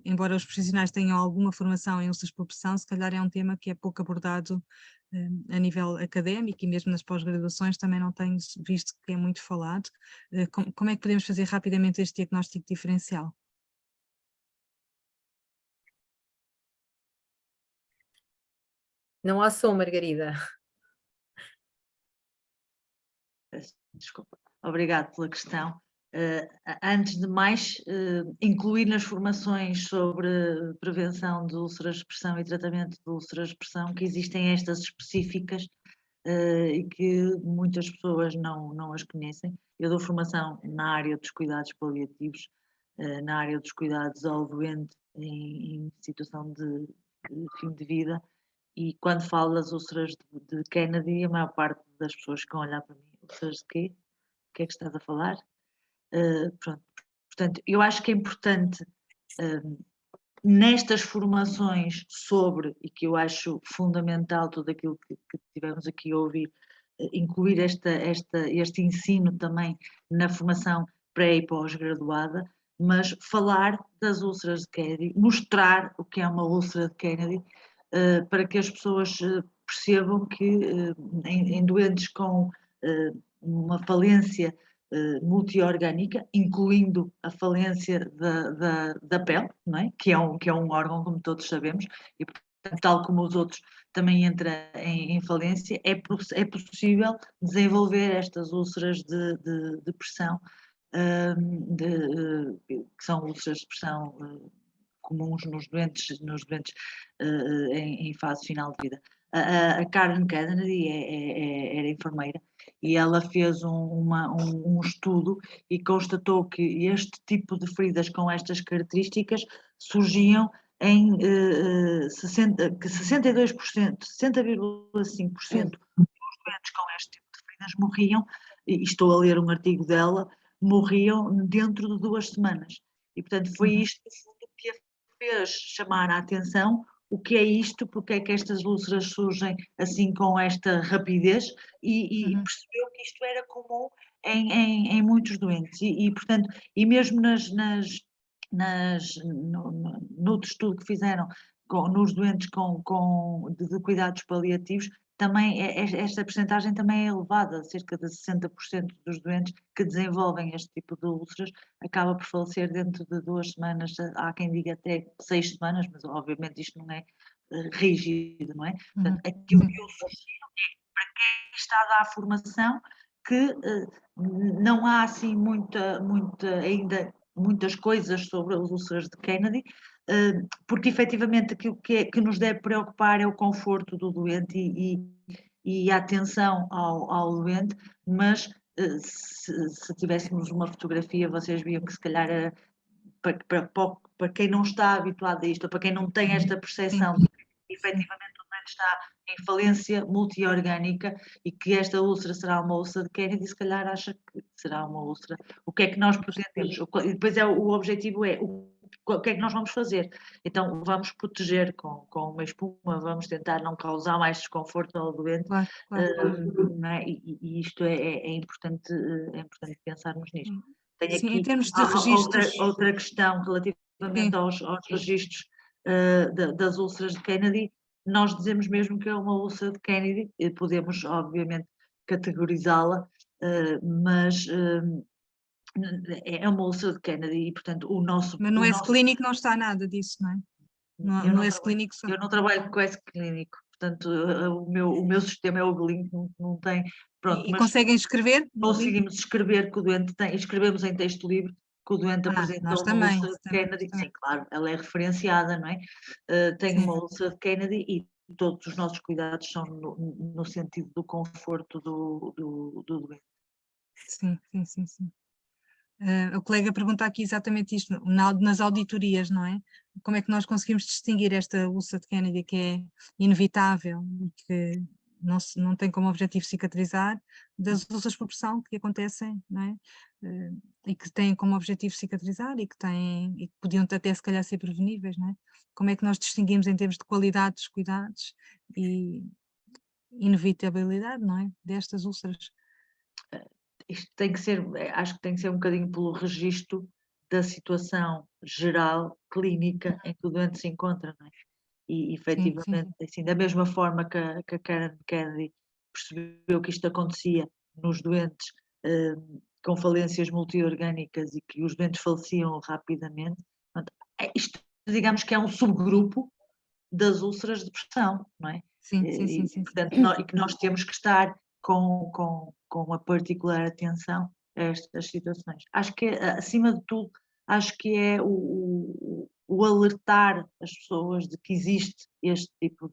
Embora os profissionais tenham alguma formação em úlceras por pressão, se calhar é um tema que é pouco abordado a nível académico e mesmo nas pós-graduações também não tenho visto que é muito falado. Como é que podemos fazer rapidamente este diagnóstico diferencial? Não há som, Margarida. Desculpa. Obrigado pela questão. Antes de mais, incluir nas formações sobre prevenção de úlceras de pressão e tratamento de úlceras de pressão, que existem estas específicas e que muitas pessoas não as conhecem. Eu dou formação na área dos cuidados paliativos, na área dos cuidados ao doente em situação de fim de vida, e quando falo das úlceras de Kennedy, a maior parte das pessoas que vão olhar para mim, úlceras de quê? O que é que estás a falar? Pronto. Portanto, eu acho que é importante nestas formações sobre, e que eu acho fundamental tudo aquilo que tivemos aqui a ouvir, incluir este ensino também na formação pré e pós-graduada, mas falar das úlceras de Kennedy, mostrar o que é uma úlcera de Kennedy, para que as pessoas percebam que em doentes com uma falência multiorgânica, incluindo a falência da pele, não é? Que é um órgão, como todos sabemos, e portanto, tal como os outros também entra em falência, é possível desenvolver estas úlceras de pressão, que são úlceras de pressão comuns nos doentes em fase final de vida. A Karen Kennedy era enfermeira e ela fez um estudo e constatou que este tipo de feridas com estas características surgiam em 62%, 60,5% dos doentes com este tipo de feridas morriam, e estou a ler um artigo dela, morriam dentro de 2 semanas. E, portanto, foi isto que a fez chamar a atenção o que é isto, porque é que estas úlceras surgem assim com esta rapidez, e percebeu que isto era comum em muitos doentes. Portanto, e mesmo no estudo que fizeram nos doentes de cuidados paliativos, também esta percentagem também é elevada, cerca de 60% dos doentes que desenvolvem este tipo de úlceras acaba por falecer dentro de 2 semanas, há quem diga até 6 semanas, mas obviamente isto não é rígido, não é? Portanto, aquilo que eu sugiro é, para quem está a dar a formação, que não há assim ainda muitas coisas sobre as úlceras de Kennedy, porque efetivamente aquilo que nos deve preocupar é o conforto do doente e a atenção ao doente, mas se tivéssemos uma fotografia, vocês viam que se calhar era para quem não está habituado a isto, ou para quem não tem esta percepção de que efetivamente o doente está em falência multiorgânica e que esta úlcera será uma úlcera de Kennedy, se calhar acha que será uma úlcera. O que é que nós pretendemos? E depois o objetivo é o o que é que nós vamos fazer? Então vamos proteger com uma espuma, vamos tentar não causar mais desconforto ao doente, Claro, claro. não é? E isto é importante pensarmos nisto. Tenho Sim, aqui em termos de registros. outra questão relativamente Sim. aos registros das úlceras de Kennedy. Nós dizemos mesmo que é uma úlcera de Kennedy, podemos obviamente categorizá-la, mas é uma úlcera de Kennedy e, portanto, o nosso... Mas no S-Clínico não está nada disso, não é? No S-Clínico só. Eu não trabalho com S-Clínico, portanto, o meu sistema é o Glink, não tem... Pronto, E mas conseguem escrever? conseguimos escrever que o doente tem, escrevemos em texto livre que o doente apresentou nós uma também, úlcera de Kennedy. Sim, claro, ela é referenciada, não é? Tem Sim. uma úlcera de Kennedy e todos os nossos cuidados são no sentido do conforto do doente. Sim. O colega pergunta aqui exatamente isto, nas auditorias, não é? Como é que nós conseguimos distinguir esta úlcera de Kennedy, que é inevitável, que não tem como objetivo cicatrizar, das úlceras por pressão que acontecem, não é? E que têm como objetivo cicatrizar e que podiam até se calhar ser preveníveis, não é? Como é que nós distinguimos em termos de qualidade dos cuidados e inevitabilidade, não é? Destas úlceras. Isto tem que ser, acho que tem que ser um bocadinho pelo registro da situação geral, clínica, em que o doente se encontra, não é? E efetivamente, assim, da mesma forma que a Karen Kennedy percebeu que isto acontecia nos doentes com falências multiorgânicas e que os doentes faleciam rapidamente, portanto, isto digamos que é um subgrupo das úlceras de pressão, não é? Sim. Portanto, e que nós temos que estar com uma particular atenção a estas situações. Acho que, acima de tudo, acho que é o alertar as pessoas de que existe este tipo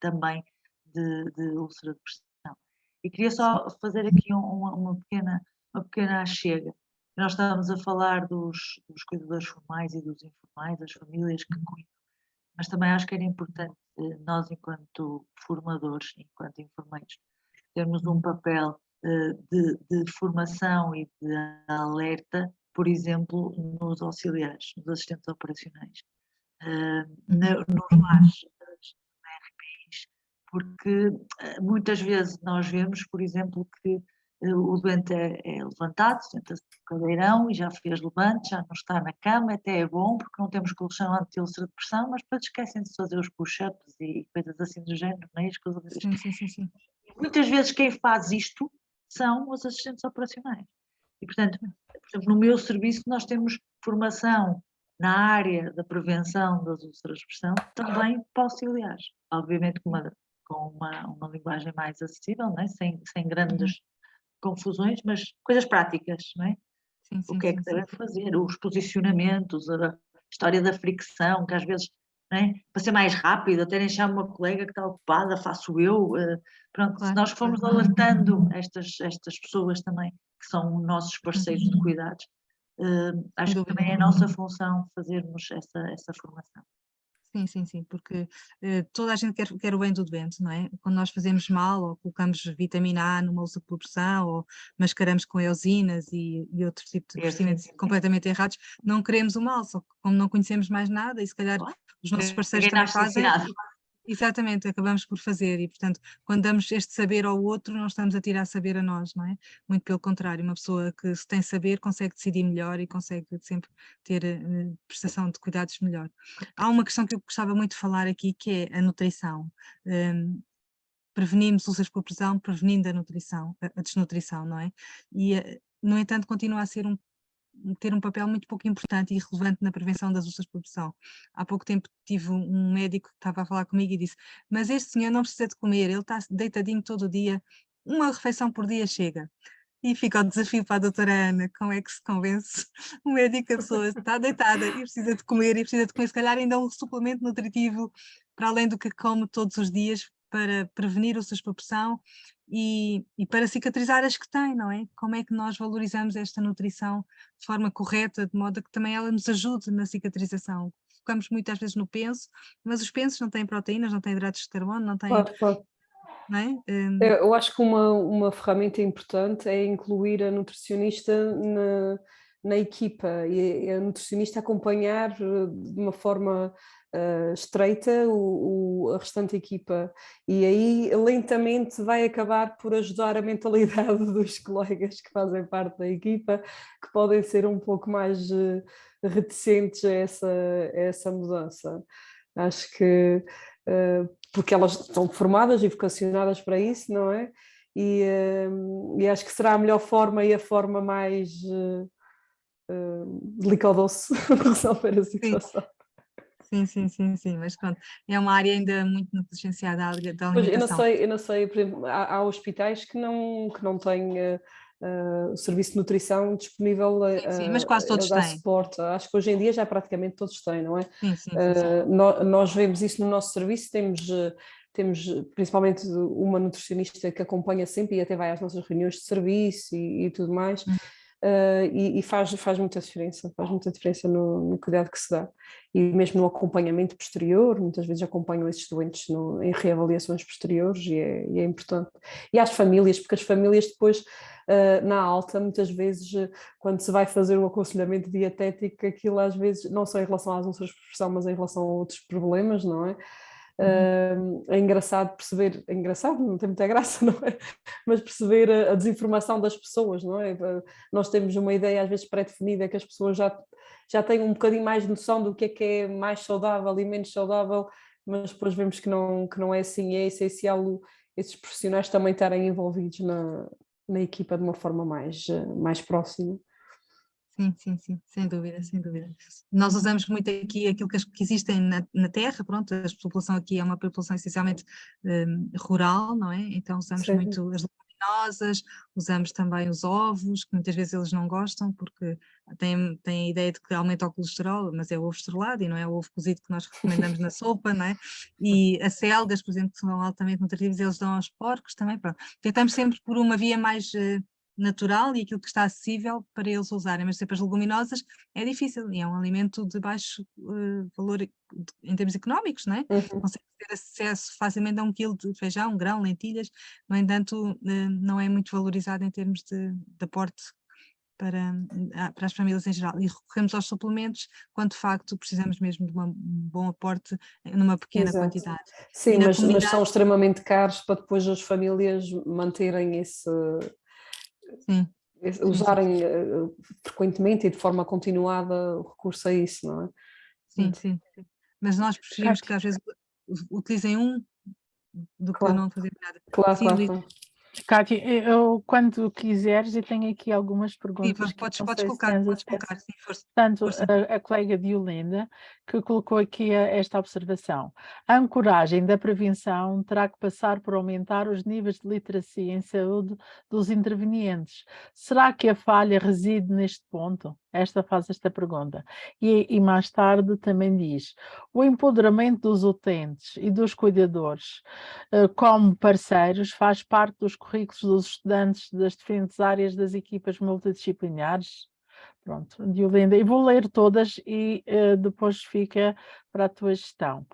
também de úlcera de pressão. E queria só fazer aqui uma pequena achega. Nós estávamos a falar dos cuidadores formais e dos informais, das famílias que cuidam, mas também acho que era importante nós, enquanto formadores, enquanto enfermeiros, termos um papel de formação e de alerta, por exemplo, nos auxiliares, nos assistentes operacionais, nos lares, na RPIs, porque muitas vezes nós vemos, por exemplo, que o doente é levantado, senta-se no cadeirão e já fez levante, já não está na cama, até é bom porque não temos colchão anti-úlcera de pressão, mas depois esquecem de fazer os push-ups e coisas assim do género, não é? Sim. Muitas vezes quem faz isto são os assistentes operacionais. E, portanto, por exemplo, no meu serviço nós temos formação na área da prevenção das úlceras de pressão, também para auxiliares. Obviamente com uma linguagem mais acessível, não é? sem grandes confusões, mas coisas práticas, não é? O que é que devem fazer, os posicionamentos, a história da fricção, que às vezes, não é? Para ser mais rápido, até nem chamo uma colega que está ocupada, faço eu. Pronto, se nós formos alertando estas pessoas também, que são nossos parceiros de cuidados, acho que também é a nossa função fazermos essa formação. Sim, porque toda a gente quer o bem do doente, não é? Quando nós fazemos mal, ou colocamos vitamina A numa úlcera por pressão, ou mascaramos com eosinas e outro tipo de procedimentos completamente errados, não queremos o mal, só que como não conhecemos mais nada, e se calhar os nossos parceiros também fazem, exatamente, acabamos por fazer, e portanto, quando damos este saber ao outro, não estamos a tirar saber a nós, não é? Muito pelo contrário, uma pessoa que se tem saber consegue decidir melhor e consegue sempre ter prestação de cuidados melhor. Há uma questão que eu gostava muito de falar aqui, que é a nutrição. Prevenimos úlceras por pressão, prevenindo a desnutrição, não é? E, no entanto, continua a ser ter um papel muito pouco importante e relevante na prevenção das úlceras por pressão. Há pouco tempo tive um médico que estava a falar comigo e disse: mas este senhor não precisa de comer, ele está deitadinho todo o dia, uma refeição por dia chega. E fica o desafio para a doutora Ana, como é que se convence o médico que a pessoa está deitada e precisa de comer, se calhar ainda um suplemento nutritivo, para além do que come todos os dias, para prevenir úlceras por pressão e para cicatrizar as que tem, não é? Como é que nós valorizamos esta nutrição de forma correta, de modo a que também ela nos ajude na cicatrização? Focamos muitas vezes no penso, mas os pensos não têm proteínas, não têm hidratos de carbono, não têm... Claro. Não é? Eu acho que uma ferramenta importante é incluir a nutricionista na equipa e a nutricionista acompanhar de uma forma estreita a restante equipa, e aí lentamente vai acabar por ajudar a mentalidade dos colegas que fazem parte da equipa, que podem ser um pouco mais reticentes a essa mudança. Acho que porque elas estão formadas e vocacionadas para isso, não é? E acho que será a melhor forma e a forma mais delicada-se de resolver a situação. Sim, mas pronto, é uma área ainda muito negligenciada da Pois, alimentação. eu não sei, por exemplo, há hospitais que não têm o serviço de nutrição disponível Sim, mas quase a todos dar têm. suporte. Acho que hoje em dia já praticamente todos têm, não é? Sim. Nós vemos isso no nosso serviço, temos principalmente uma nutricionista que acompanha sempre e até vai às nossas reuniões de serviço e tudo mais. E faz muita diferença no cuidado que se dá, e mesmo no acompanhamento posterior. Muitas vezes acompanham esses doentes em reavaliações posteriores, e é importante. E às famílias, porque as famílias depois, na alta, muitas vezes, quando se vai fazer um aconselhamento dietético, aquilo às vezes, não só em relação às úlceras de expressão, mas em relação a outros problemas, não é? É engraçado perceber, é engraçado, não tem muita graça, não é? Mas perceber a desinformação das pessoas, não é? Nós temos uma ideia às vezes pré-definida, que as pessoas já têm um bocadinho mais de noção do que é mais saudável e menos saudável, mas depois vemos que não é assim. É essencial esses profissionais também estarem envolvidos na equipa de uma forma mais próxima. Sim, sem dúvida. Nós usamos muito aqui aquilo que existem na terra, pronto, a população aqui é uma população essencialmente rural, não é? Então usamos Sim. muito as leguminosas, usamos também os ovos, que muitas vezes eles não gostam, porque têm a ideia de que aumenta o colesterol, mas é o ovo estrelado e não é o ovo cozido que nós recomendamos na sopa, não é? E as selgas, por exemplo, que são altamente nutritivas, eles dão aos porcos também, pronto. Tentamos sempre por uma via mais natural e aquilo que está acessível para eles usarem, mas sempre as leguminosas é difícil, e é um alimento de baixo valor em termos económicos, não é? Consegue ter acesso facilmente a 1 quilo de feijão, grão, lentilhas, no entanto não é muito valorizado em termos de aporte para as famílias em geral, e recorremos aos suplementos quando de facto precisamos mesmo de um bom aporte numa pequena Exato. quantidade. Sim, mas são extremamente caros para depois as famílias manterem esse... usarem frequentemente e de forma continuada o recurso a isso, não é? Sim. Mas nós preferimos que às vezes utilizem do que não fazer nada. Claro. Cátia, eu, quando quiseres, eu tenho aqui algumas perguntas. Sim, podes colocar, sim, força. Portanto, a colega Diolinda, que colocou aqui esta observação. A ancoragem da prevenção terá que passar por aumentar os níveis de literacia em saúde dos intervenientes. Será que a falha reside neste ponto? Faz esta pergunta. E mais tarde também diz: o empoderamento dos utentes e dos cuidadores como parceiros faz parte dos currículos dos estudantes das diferentes áreas das equipas multidisciplinares? Pronto, Diolinda, e vou ler todas e depois fica para a tua gestão.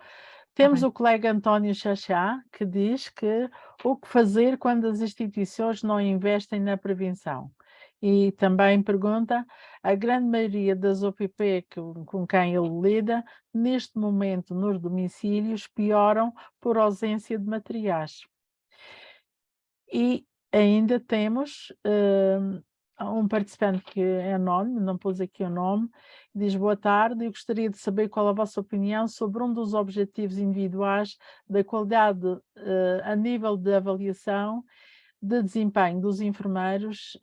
Temos o colega António Chachá, que diz que o que fazer quando as instituições não investem na prevenção. E também pergunta, a grande maioria das OPP com quem ele lida, neste momento nos domicílios, pioram por ausência de materiais. E ainda temos um participante que é anónimo, não pôs aqui o nome, diz: boa tarde, eu gostaria de saber qual a vossa opinião sobre um dos objetivos individuais da qualidade a nível de avaliação de desempenho dos enfermeiros,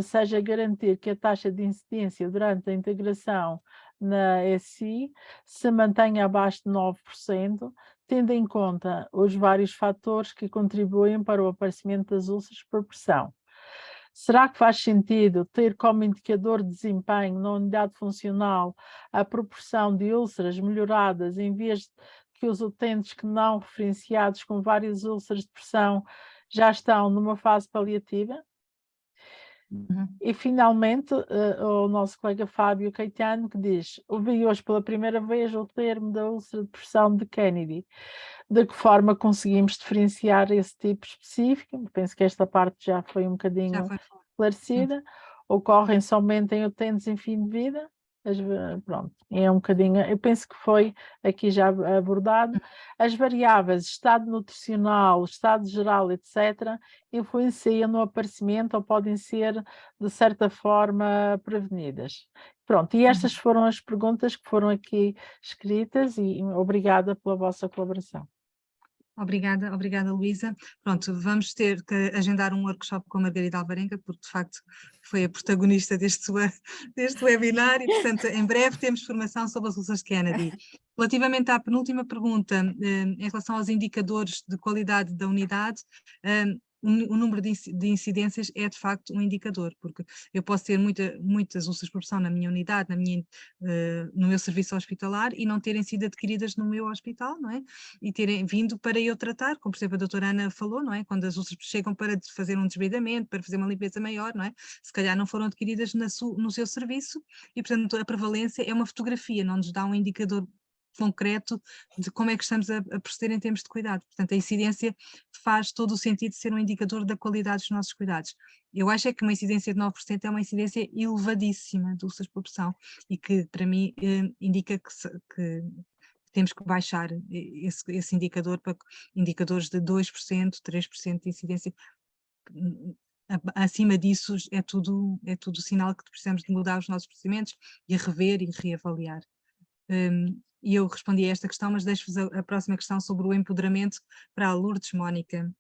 seja garantir que a taxa de incidência durante a integração na SI se mantenha abaixo de 9%, tendo em conta os vários fatores que contribuem para o aparecimento das úlceras por pressão. Será que faz sentido ter como indicador de desempenho na unidade funcional a proporção de úlceras melhoradas em vez que os utentes que não referenciados com várias úlceras de pressão já estão numa fase paliativa? E, finalmente, o nosso colega Fábio Caetano, que diz: ouvi hoje pela primeira vez o termo da úlcera de pressão de Kennedy. De que forma conseguimos diferenciar esse tipo específico? Penso que esta parte já foi um bocadinho esclarecida. ocorrem somente em utentes em fim de vida. Pronto, é um bocadinho, eu penso que foi aqui já abordado. As variáveis estado nutricional, estado geral, etc., influenciam no aparecimento ou podem ser, de certa forma, prevenidas. Pronto, e estas foram as perguntas que foram aqui escritas e obrigada pela vossa colaboração. Obrigada, Luísa. Pronto, vamos ter que agendar um workshop com a Margarida Alvarenga, porque de facto foi a protagonista deste webinar e, portanto, em breve temos formação sobre as úlceras de Kennedy. Relativamente à penúltima pergunta, em relação aos indicadores de qualidade da unidade, o número de incidências é de facto um indicador, porque eu posso ter muitas úlceras por pressão na minha unidade, no meu serviço hospitalar e não terem sido adquiridas no meu hospital, não é? E terem vindo para eu tratar, como por exemplo a doutora Ana falou, não é? Quando as úlceras chegam para fazer um desbridamento, para fazer uma limpeza maior, não é? Se calhar não foram adquiridas no seu serviço e, portanto, a prevalência é uma fotografia, não nos dá um indicador concreto de como é que estamos a proceder em termos de cuidado. Portanto, a incidência faz todo o sentido de ser um indicador da qualidade dos nossos cuidados. Eu acho é que uma incidência de 9% é uma incidência elevadíssima de úlceras por pressão e que, para mim, indica que temos que baixar esse indicador para indicadores de 2%, 3% de incidência. Acima disso é tudo sinal que precisamos de mudar os nossos procedimentos e rever e reavaliar. E eu respondi a esta questão, mas deixo-vos a próxima questão sobre o empoderamento para a Lourdes Mónica,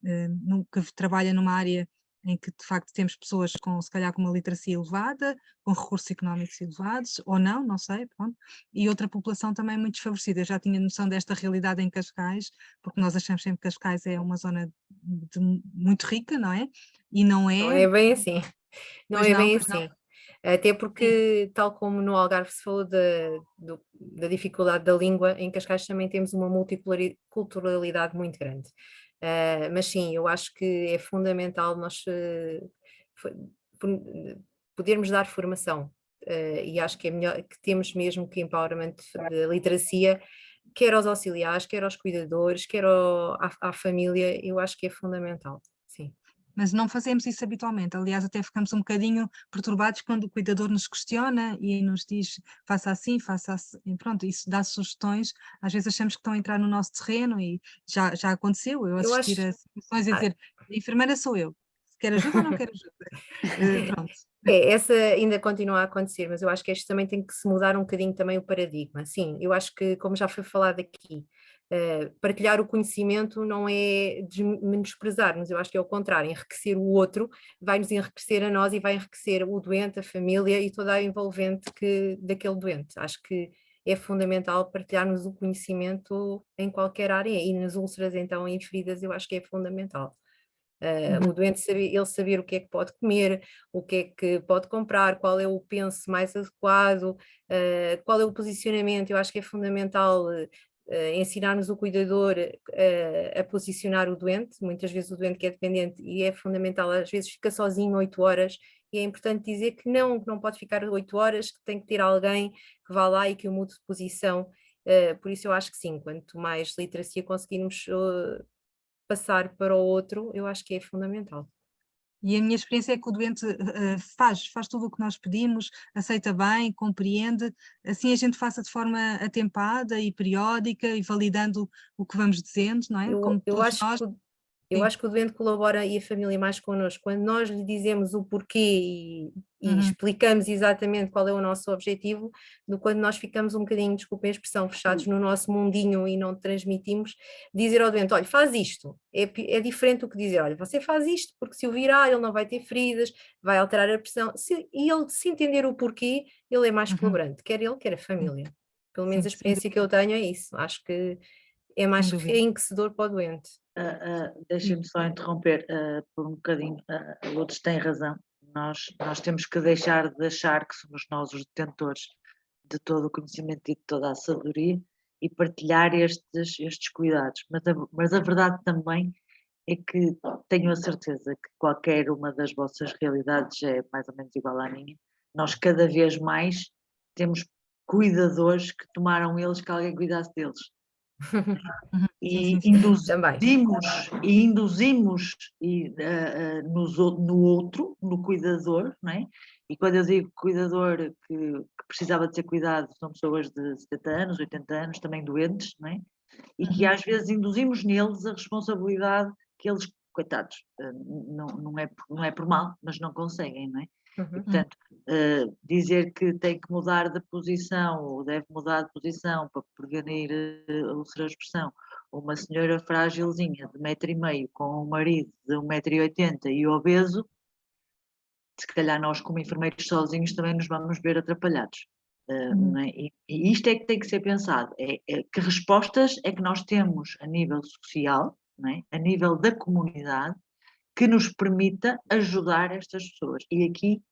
que trabalha numa área em que de facto temos pessoas se calhar com uma literacia elevada, com recursos económicos elevados, ou não sei, pronto, e outra população também muito desfavorecida. Eu já tinha noção desta realidade em Cascais, porque nós achamos sempre que Cascais é uma zona muito rica, não é? E não é... Não é bem assim, não é bem assim. Não. Até porque, tal como no Algarve se falou da dificuldade da língua, em Cascais também temos uma multiculturalidade muito grande. Mas sim, eu acho que é fundamental nós podermos dar formação, e acho que é melhor, que temos mesmo que empowerment de literacia, quer aos auxiliares, quer aos cuidadores, quer à família, eu acho que é fundamental, sim. Mas não fazemos isso habitualmente, aliás até ficamos um bocadinho perturbados quando o cuidador nos questiona e nos diz faça assim, pronto, isso dá sugestões, às vezes achamos que estão a entrar no nosso terreno e já aconteceu, eu assistir a situações e dizer, a enfermeira sou eu, se quer ajuda ou não quer ajuda, pronto. Essa ainda continua a acontecer, mas eu acho que este também tem que se mudar um bocadinho também o paradigma, sim, eu acho que, como já foi falado aqui, partilhar o conhecimento não é menosprezar, mas eu acho que é o contrário, enriquecer o outro, vai-nos enriquecer a nós e vai enriquecer o doente, a família e toda a envolvente daquele doente. Acho que é fundamental partilharmos o conhecimento em qualquer área e nas úlceras então em feridas eu acho que é fundamental. O doente ele saber o que é que pode comer, o que é que pode comprar, qual é o penso mais adequado, qual é o posicionamento, eu acho que é fundamental ensinarmos o cuidador a posicionar o doente, muitas vezes o doente que é dependente e é fundamental, às vezes fica sozinho 8 horas e é importante dizer que não pode ficar 8 horas, que tem que ter alguém que vá lá e que o mude de posição, por isso eu acho que sim, quanto mais literacia conseguirmos passar para o outro, eu acho que é fundamental. E a minha experiência é que o doente faz tudo o que nós pedimos, aceita bem, compreende, assim a gente faça de forma atempada e periódica e validando o que vamos dizendo, não é? Eu acho que o doente colabora e a família mais connosco, quando nós lhe dizemos o porquê e explicamos exatamente qual é o nosso objetivo, do quando nós ficamos um bocadinho, desculpem a expressão, fechados no nosso mundinho e não transmitimos, dizer ao doente, olha, faz isto, é diferente do que dizer, olha, você faz isto, porque se o virar ele não vai ter feridas, vai alterar a pressão, e ele se entender o porquê, ele é mais colaborante, quer ele, quer a família. Pelo menos a experiência que eu tenho é isso, acho que é mais enriquecedor para o doente. Deixem-me só interromper por um bocadinho, a Lourdes tem razão, nós temos que deixar de achar que somos nós os detentores de todo o conhecimento e de toda a sabedoria e partilhar estes cuidados, mas a verdade também é que tenho a certeza que qualquer uma das vossas realidades é mais ou menos igual à minha, nós cada vez mais temos cuidadores que tomaram eles que alguém cuidasse deles. E induzimos no outro, no cuidador, não é? E quando eu digo cuidador que precisava de ser cuidado, são pessoas de 70 anos, 80 anos, também doentes, não é? E que às vezes induzimos neles a responsabilidade que eles, coitados, não é por mal, mas não conseguem, não é? E, portanto, dizer que tem que mudar de posição ou deve mudar de posição para prevenir a úlcera de expressão, uma senhora frágilzinha de 1,5 m com um marido de 1,80 m e obeso, se calhar nós como enfermeiros sozinhos também nos vamos ver atrapalhados. Não é? E isto é que tem que ser pensado, que respostas é que nós temos a nível social, não é? A nível da comunidade, que nos permita ajudar estas pessoas. E aqui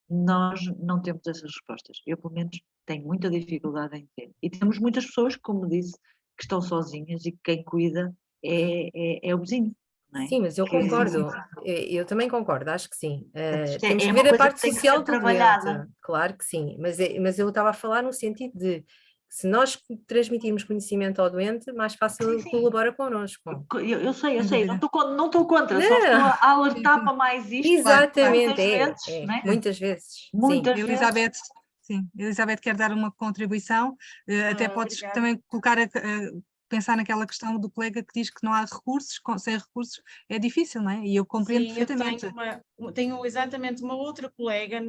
nós não temos essas respostas. Eu, pelo menos, tenho muita dificuldade em ter. E temos muitas pessoas, como disse, que estão sozinhas e que quem cuida é o vizinho. Não é? Sim, mas eu concordo, eu também concordo, acho que sim. Temos que uma ver a coisa parte que tem que social ser do trabalhada. doente, claro que sim, mas eu estava a falar no sentido de se nós transmitirmos conhecimento ao doente, mais fácil ele colabora connosco. Eu sei, não estou contra, só estou a alertar para mais isto. Exatamente, muitas vezes, muitas vezes. Elizabeth, sim, Elizabeth quer dar uma contribuição, até podes também colocar pensar naquela questão do colega que diz que não há recursos, sem recursos é difícil, não é? E eu compreendo perfeitamente. Eu tenho exatamente uma outra colega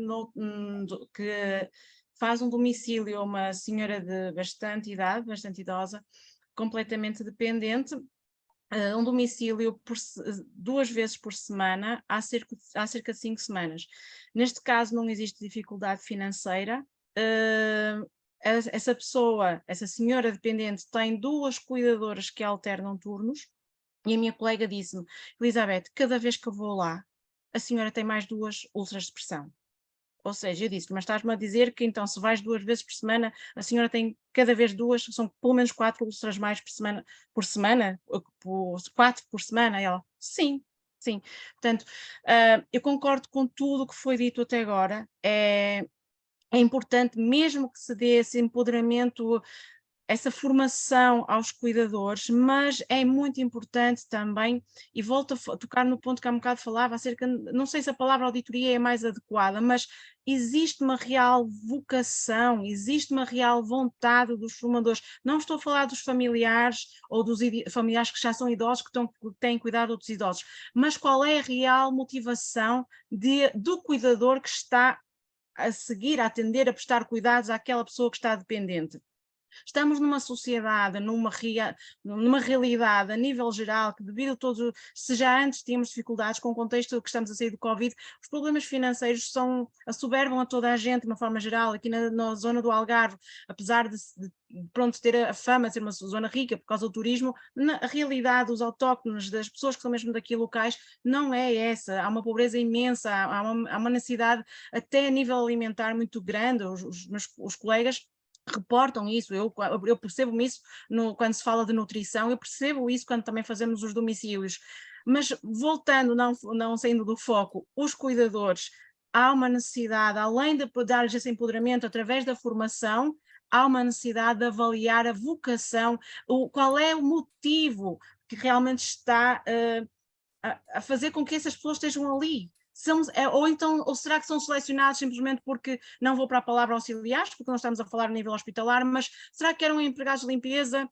que faz um domicílio a uma senhora de bastante idade, bastante idosa, completamente dependente, um domicílio 2 vezes por semana, há cerca de 5 semanas. Neste caso não existe dificuldade financeira, essa pessoa, essa senhora dependente tem 2 cuidadoras que alternam turnos, e a minha colega disse-me, Elizabeth, cada vez que eu vou lá, a senhora tem mais 2 úlceras de pressão. Ou seja, eu disse, mas estás-me a dizer que então se vais 2 vezes por semana, a senhora tem cada vez 2, são pelo menos 4 úlceras mais por semana? 4 por semana? E ela, sim. Portanto, eu concordo com tudo o que foi dito até agora, é importante mesmo que se dê esse empoderamento, essa formação aos cuidadores, mas é muito importante também, e volto a tocar no ponto que há um bocado falava, acerca, não sei se a palavra auditoria é mais adequada, mas existe uma real vocação, existe uma real vontade dos formadores. Não estou a falar dos familiares ou dos familiares que já são idosos, que têm cuidado de outros idosos, mas qual é a real motivação do cuidador que está a seguir, a atender, a prestar cuidados àquela pessoa que está dependente. Estamos numa sociedade, numa realidade a nível geral, que devido a todos, se já antes tínhamos dificuldades com o contexto que estamos a sair do Covid, os problemas financeiros assoberbam a toda a gente de uma forma geral. Aqui na zona do Algarve, apesar de ter a fama de ser uma zona rica por causa do turismo, a realidade dos autóctones, das pessoas que são mesmo daqui locais, não é essa. Há uma pobreza imensa, há uma necessidade até a nível alimentar muito grande. Os colegas reportam isso, eu percebo isso quando se fala de nutrição, eu percebo isso quando também fazemos os domicílios, mas voltando, não saindo do foco, os cuidadores, há uma necessidade, além de dar-lhes esse empoderamento através da formação, há uma necessidade de avaliar a vocação, qual é o motivo que realmente está a fazer com que essas pessoas estejam ali. Ou será que são selecionados simplesmente porque, não vou para a palavra auxiliares, porque nós estamos a falar a nível hospitalar, mas será que eram empregados de limpeza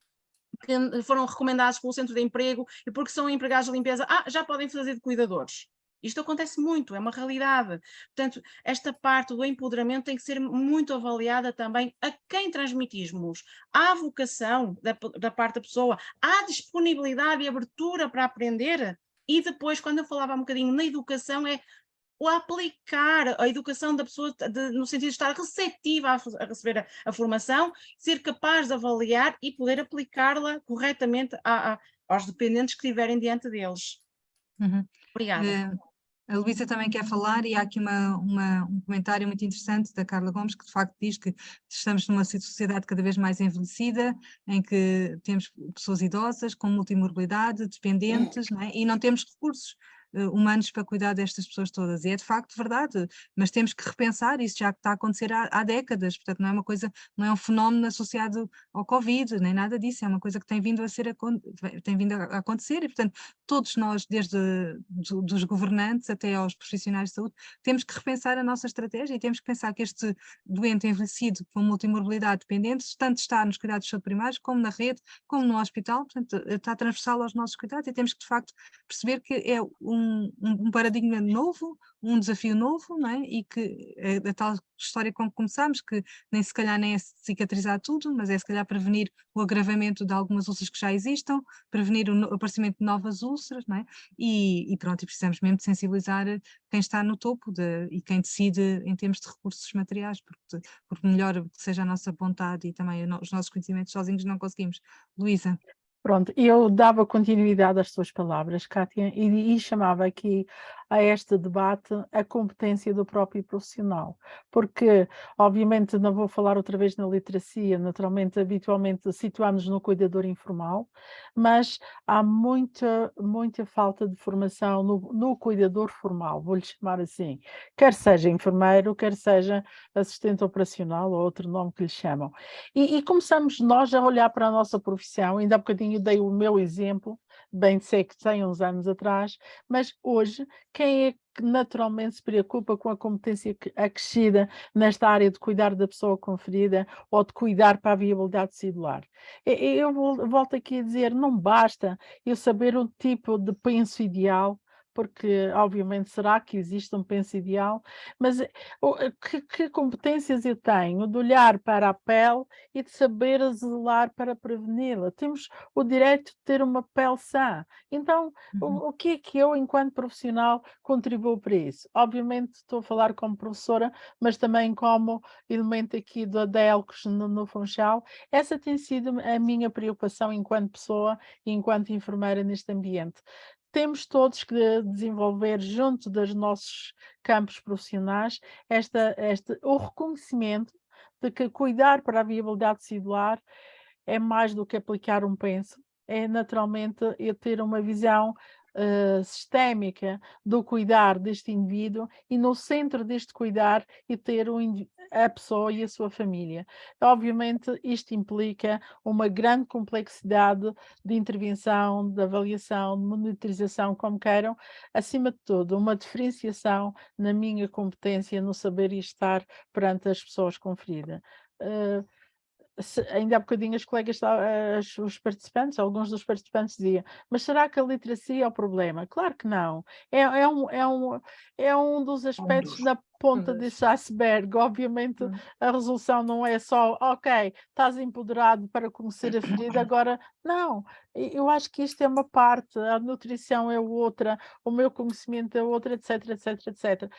que foram recomendados pelo centro de emprego e porque são empregados de limpeza, já podem fazer de cuidadores? Isto acontece muito, é uma realidade. Portanto, esta parte do empoderamento tem que ser muito avaliada também a quem transmitimos. Há vocação da parte da pessoa, há disponibilidade e abertura para aprender. E depois, quando eu falava um bocadinho na educação, é o aplicar a educação da pessoa no sentido de estar receptiva a receber a formação, ser capaz de avaliar e poder aplicá-la corretamente aos dependentes que estiverem diante deles. Obrigada. A Luísa também quer falar e há aqui um comentário muito interessante da Carla Gomes, que de facto diz que estamos numa sociedade cada vez mais envelhecida, em que temos pessoas idosas com multimorbilidade, dependentes, não é? E não temos recursos humanos para cuidar destas pessoas todas. E é de facto verdade, mas temos que repensar, isso já está a acontecer há décadas, portanto não é uma coisa, não é um fenómeno associado ao Covid, nem nada disso, é uma coisa que tem vindo a acontecer e, portanto, todos nós, desde dos governantes até aos profissionais de saúde, temos que repensar a nossa estratégia e temos que pensar que este doente envelhecido com multimorbilidade dependente, tanto está nos cuidados de saúde primários, como na rede, como no hospital, portanto, está transversal aos nossos cuidados e temos que, de facto, perceber que é um paradigma novo, um desafio novo, não é? E que a tal história com que começámos, que nem se calhar nem é cicatrizar tudo, mas é se calhar prevenir o agravamento de algumas úlceras que já existam, prevenir o aparecimento de novas úlceras, não é? E pronto, e precisamos mesmo de sensibilizar quem está no topo e quem decide em termos de recursos materiais, porque melhor que seja a nossa vontade e também os nossos conhecimentos sozinhos não conseguimos. Luísa. Pronto, eu dava continuidade às suas palavras, Kátia, e chamava aqui a este debate a competência do próprio profissional, porque obviamente não vou falar outra vez na literacia, naturalmente, habitualmente situamos no cuidador informal, mas há muita falta de formação no cuidador formal, vou-lhe chamar assim, quer seja enfermeiro, quer seja assistente operacional ou outro nome que lhe chamam. E começamos nós a olhar para a nossa profissão, ainda há bocadinho dei o meu exemplo, bem sei que tem uns anos atrás, mas hoje quem é que naturalmente se preocupa com a competência acrescida nesta área de cuidar da pessoa com ferida ou de cuidar para a viabilidade celular? Eu volto aqui a dizer, não basta eu saber o tipo de penso ideal, porque obviamente será que existe um penso ideal, mas que competências eu tenho de olhar para a pele e de saber zelar para preveni-la? Temos o direito de ter uma pele sã. Então, o que é que eu, enquanto profissional, contribuo para isso? Obviamente estou a falar como professora, mas também como elemento aqui da Elcos no Funchal. Essa tem sido a minha preocupação enquanto pessoa e enquanto enfermeira neste ambiente. Temos todos que desenvolver, junto dos nossos campos profissionais, o reconhecimento de que cuidar para a viabilidade celular é mais do que aplicar um penso, é naturalmente eu ter uma visão sistémica do cuidar deste indivíduo e no centro deste cuidar e ter a pessoa e a sua família. Obviamente isto implica uma grande complexidade de intervenção, de avaliação, de monitorização, como queiram, acima de tudo uma diferenciação na minha competência no saber estar perante as pessoas com ferida. Ainda há bocadinho os colegas, os participantes, alguns dos participantes diziam, mas será que a literacia é o problema? Claro que não. É um dos aspectos da ponta desse iceberg. Obviamente a resolução não é só, ok, estás empoderado para conhecer a ferida, agora não. Eu acho que isto é uma parte, a nutrição é outra, o meu conhecimento é outra, etc, etc, etc.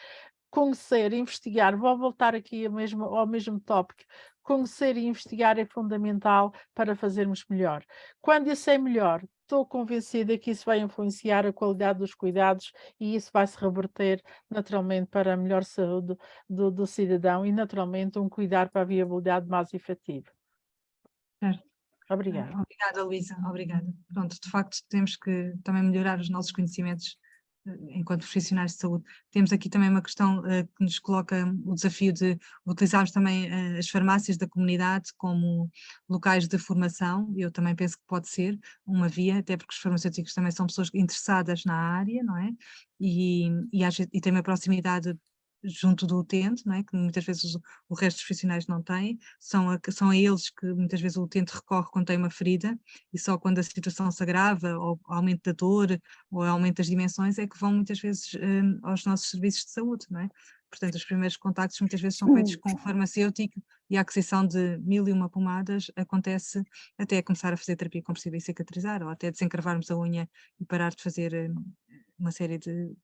Conhecer, investigar, vou voltar aqui ao mesmo tópico, conhecer e investigar é fundamental para fazermos melhor. Quando eu sei melhor, estou convencida que isso vai influenciar a qualidade dos cuidados e isso vai se reverter naturalmente para a melhor saúde do cidadão e naturalmente um cuidar para a viabilidade mais efetiva. Certo. Obrigada. Obrigada, Luísa, obrigada. Pronto, de facto temos que também melhorar os nossos conhecimentos enquanto profissionais de saúde. Temos aqui também uma questão que nos coloca o desafio de utilizarmos também as farmácias da comunidade como locais de formação. Eu também penso que pode ser uma via, até porque os farmacêuticos também são pessoas interessadas na área, não é? E têm uma proximidade junto do utente, não é? Que muitas vezes o resto dos profissionais não têm, são a eles que muitas vezes o utente recorre quando tem uma ferida e só quando a situação se agrava ou aumento da dor ou aumento das dimensões é que vão muitas vezes aos nossos serviços de saúde, não é? Portanto, os primeiros contactos muitas vezes são feitos com o farmacêutico e a aquisição de 1001 pomadas acontece até começar a fazer terapia compressiva e cicatrizar ou até desencravarmos a unha e parar de fazer uma série de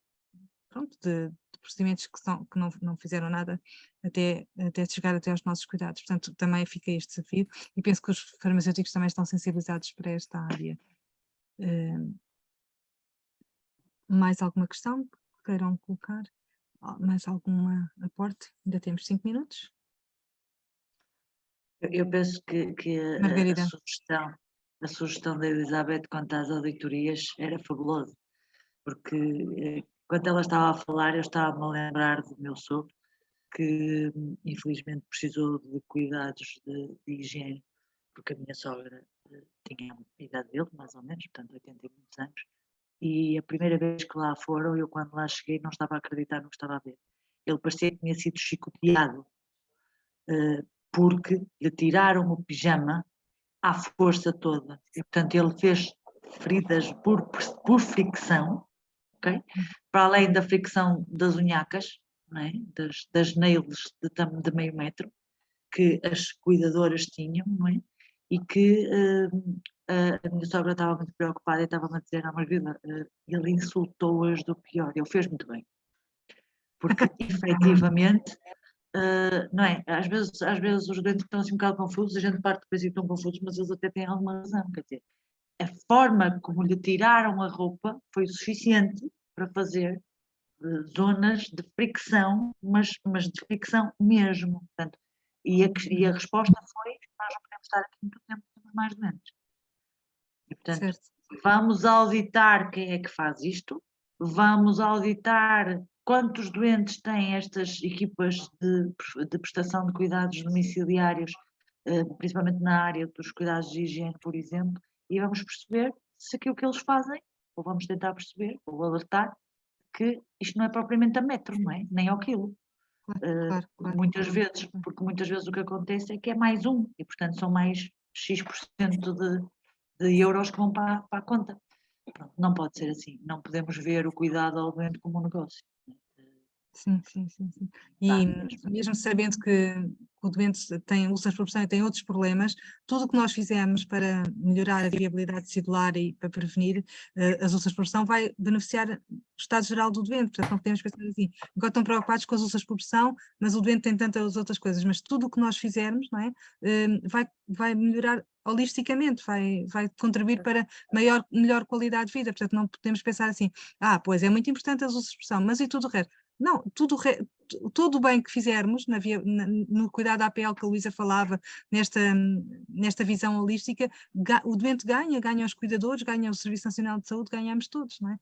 procedimentos que não fizeram nada até chegar até aos nossos cuidados. Portanto, também fica este desafio e penso que os farmacêuticos também estão sensibilizados para esta área. Mais alguma questão que queiram colocar? Mais algum aporte? Ainda temos 5 minutos. Eu penso que Margarida. a sugestão da Elizabeth quanto às auditorias era fabulosa. porque quando ela estava a falar, eu estava-me a lembrar do meu sogro, que infelizmente precisou de cuidados de higiene, porque a minha sogra tinha a idade dele, mais ou menos, portanto 80 e muitos anos, e a primeira vez que lá foram, eu quando lá cheguei não estava a acreditar no que estava a ver. Ele parecia que tinha sido chicoteado, porque lhe tiraram o pijama à força toda, e portanto ele fez feridas por fricção, ok? Para além da fricção das unhacas, não é? das nails de meio metro, que as cuidadoras tinham, não é? E que a minha sogra estava muito preocupada e estava-me a dizer, Margarida, ele insultou-as do pior, ele fez muito bem. Porque, efetivamente, não é? Às vezes os doentes estão assim um bocado confusos, a gente parte do princípio que estão confusos, mas eles até têm alguma razão, quer dizer, a forma como lhe tiraram a roupa foi o suficiente para fazer zonas de fricção, mas de fricção mesmo, portanto, e a resposta foi, nós não podemos estar aqui muito tempo, temos mais doentes. E, portanto, Certo. vamos auditar quem é que faz isto, vamos auditar quantos doentes têm estas equipas de prestação de cuidados domiciliários, principalmente na área dos cuidados de higiene, por exemplo, e vamos perceber se aquilo que eles fazem, ou vamos tentar perceber, ou alertar, que isto não é propriamente a metro, não é? Nem ao quilo. Claro. Porque muitas vezes o que acontece é que é mais um, e portanto são mais X% de euros que vão para a conta. Pronto, não pode ser assim, não podemos ver o cuidado ao doente como um negócio. Sim. E mesmo sabendo que o doente tem úlceras por pressão e tem outros problemas, tudo o que nós fizermos para melhorar a viabilidade tecidular e para prevenir as úlceras por pressão vai beneficiar o estado geral do doente. Portanto, não podemos pensar assim, agora estão preocupados com as úlceras por pressão, mas o doente tem tantas outras coisas. Mas tudo o que nós fizermos, não é, vai melhorar holisticamente, vai contribuir para melhor qualidade de vida. Portanto, não podemos pensar assim, pois é muito importante as úlceras por pressão, mas e tudo o resto? Não, todo o bem que fizermos no cuidado à pele que a Luísa falava, nesta visão holística, o doente ganha os cuidadores, ganha o Serviço Nacional de Saúde, ganhamos todos, não é?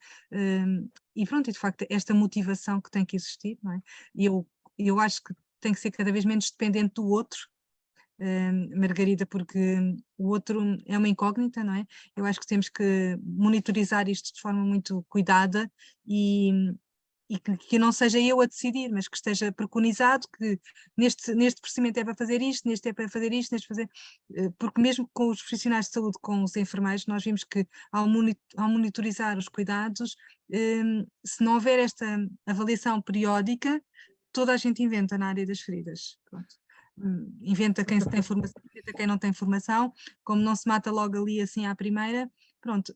E pronto, e de facto esta motivação que tem que existir, não é? E eu acho que tem que ser cada vez menos dependente do outro, Margarida, porque o outro é uma incógnita, não é? Eu acho que temos que monitorizar isto de forma muito cuidada e que não seja eu a decidir, mas que esteja preconizado que neste procedimento é para fazer isto, neste é para fazer isto, porque mesmo com os profissionais de saúde, com os enfermeiros, nós vimos que ao monitorizar os cuidados, se não houver esta avaliação periódica, toda a gente inventa na área das feridas. Pronto. Inventa quem tem formação, inventa quem não tem formação, como não se mata logo ali assim à primeira, pronto,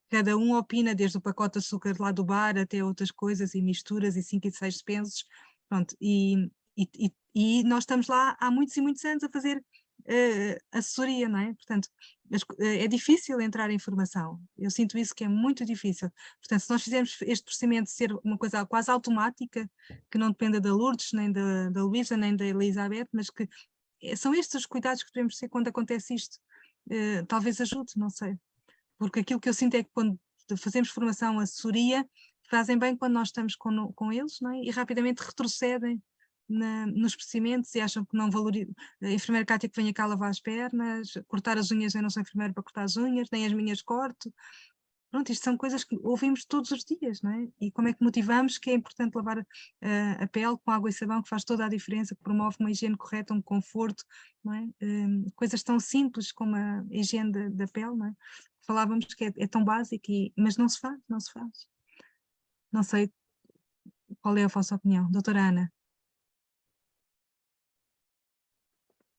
cada um opina, desde o pacote de açúcar lá do bar até outras coisas e misturas e 5 e 6 pensos, pronto, e nós estamos lá há muitos e muitos anos a fazer assessoria, não é? Portanto, é difícil entrar em formação, eu sinto isso que é muito difícil, portanto, se nós fizermos este procedimento ser uma coisa quase automática, que não dependa da Lourdes, nem da Luísa, nem da Elizabeth, mas que são estes os cuidados que devemos ter quando acontece isto, talvez ajude, não sei. Porque aquilo que eu sinto é que quando fazemos formação, assessoria, fazem bem quando nós estamos com eles, não é? E rapidamente retrocedem nos procedimentos e acham que não valorizam. A enfermeira Cátia que venha cá lavar as pernas, cortar as unhas, eu não sou enfermeira para cortar as unhas, nem as minhas corto. Pronto, isto são coisas que ouvimos todos os dias, não é? E como é que motivamos que é importante lavar a pele com água e sabão, que faz toda a diferença, que promove uma higiene correta, um conforto, não é? Coisas tão simples como a higiene da pele, não é? Falávamos que é tão básico, mas não se faz. Não sei qual é a vossa opinião. Doutora Ana?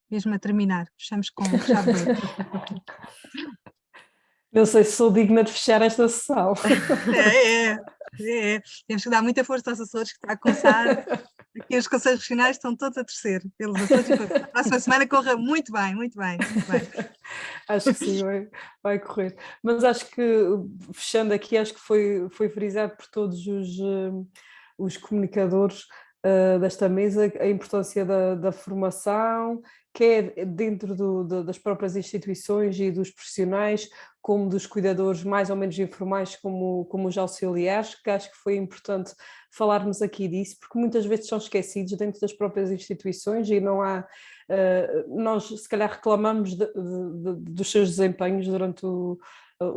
Mesmo a terminar, fechamos com chave de ouro. Não sei se sou digna de fechar esta sessão. Temos que dar muita força aos Açores, que está a começar. Aqui os conselhos regionais estão todos a terceiro pelos Açores e a próxima semana corra muito bem. Acho que sim, vai correr. Mas acho que, fechando aqui, acho que foi frisado por todos os comunicadores desta mesa a importância da formação quer dentro das próprias instituições e dos profissionais, como dos cuidadores mais ou menos informais, como os auxiliares, que acho que foi importante falarmos aqui disso, porque muitas vezes são esquecidos dentro das próprias instituições e não há, nós se calhar reclamamos dos seus desempenhos durante o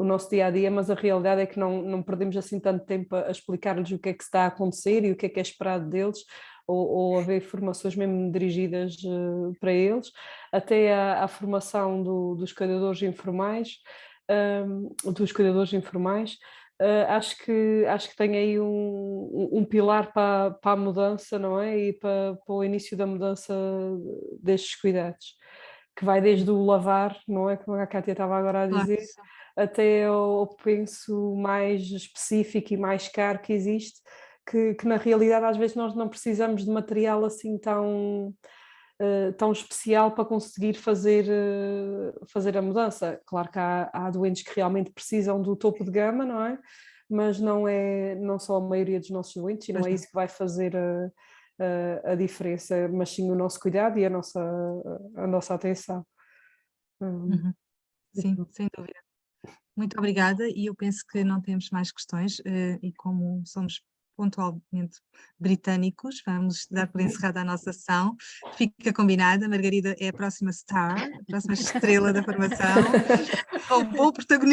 nosso dia-a-dia, mas a realidade é que não perdemos assim tanto tempo a explicar-lhes o que é que está a acontecer e o que é esperado deles, ou haver formações mesmo dirigidas para eles, até à formação dos cuidadores informais, acho que tem aí um pilar para a mudança, não é? E para o início da mudança destes cuidados, que vai desde o lavar, não é? Como a Cátia estava agora a Claro, dizer, até ao penso mais específico e mais caro que existe, que na realidade às vezes nós não precisamos de material assim tão especial para conseguir fazer a mudança. Claro que há doentes que realmente precisam do topo de gama, não é? Mas não só a maioria dos nossos doentes, e não é isso que vai fazer a diferença, mas sim o nosso cuidado e a nossa atenção. Sim, sem dúvida. Muito obrigada, e eu penso que não temos mais questões, e como somos pontualmente britânicos, vamos dar por encerrada a nossa sessão. Fica combinada, Margarida é a próxima star, a próxima estrela da formação, com bom protagonismo.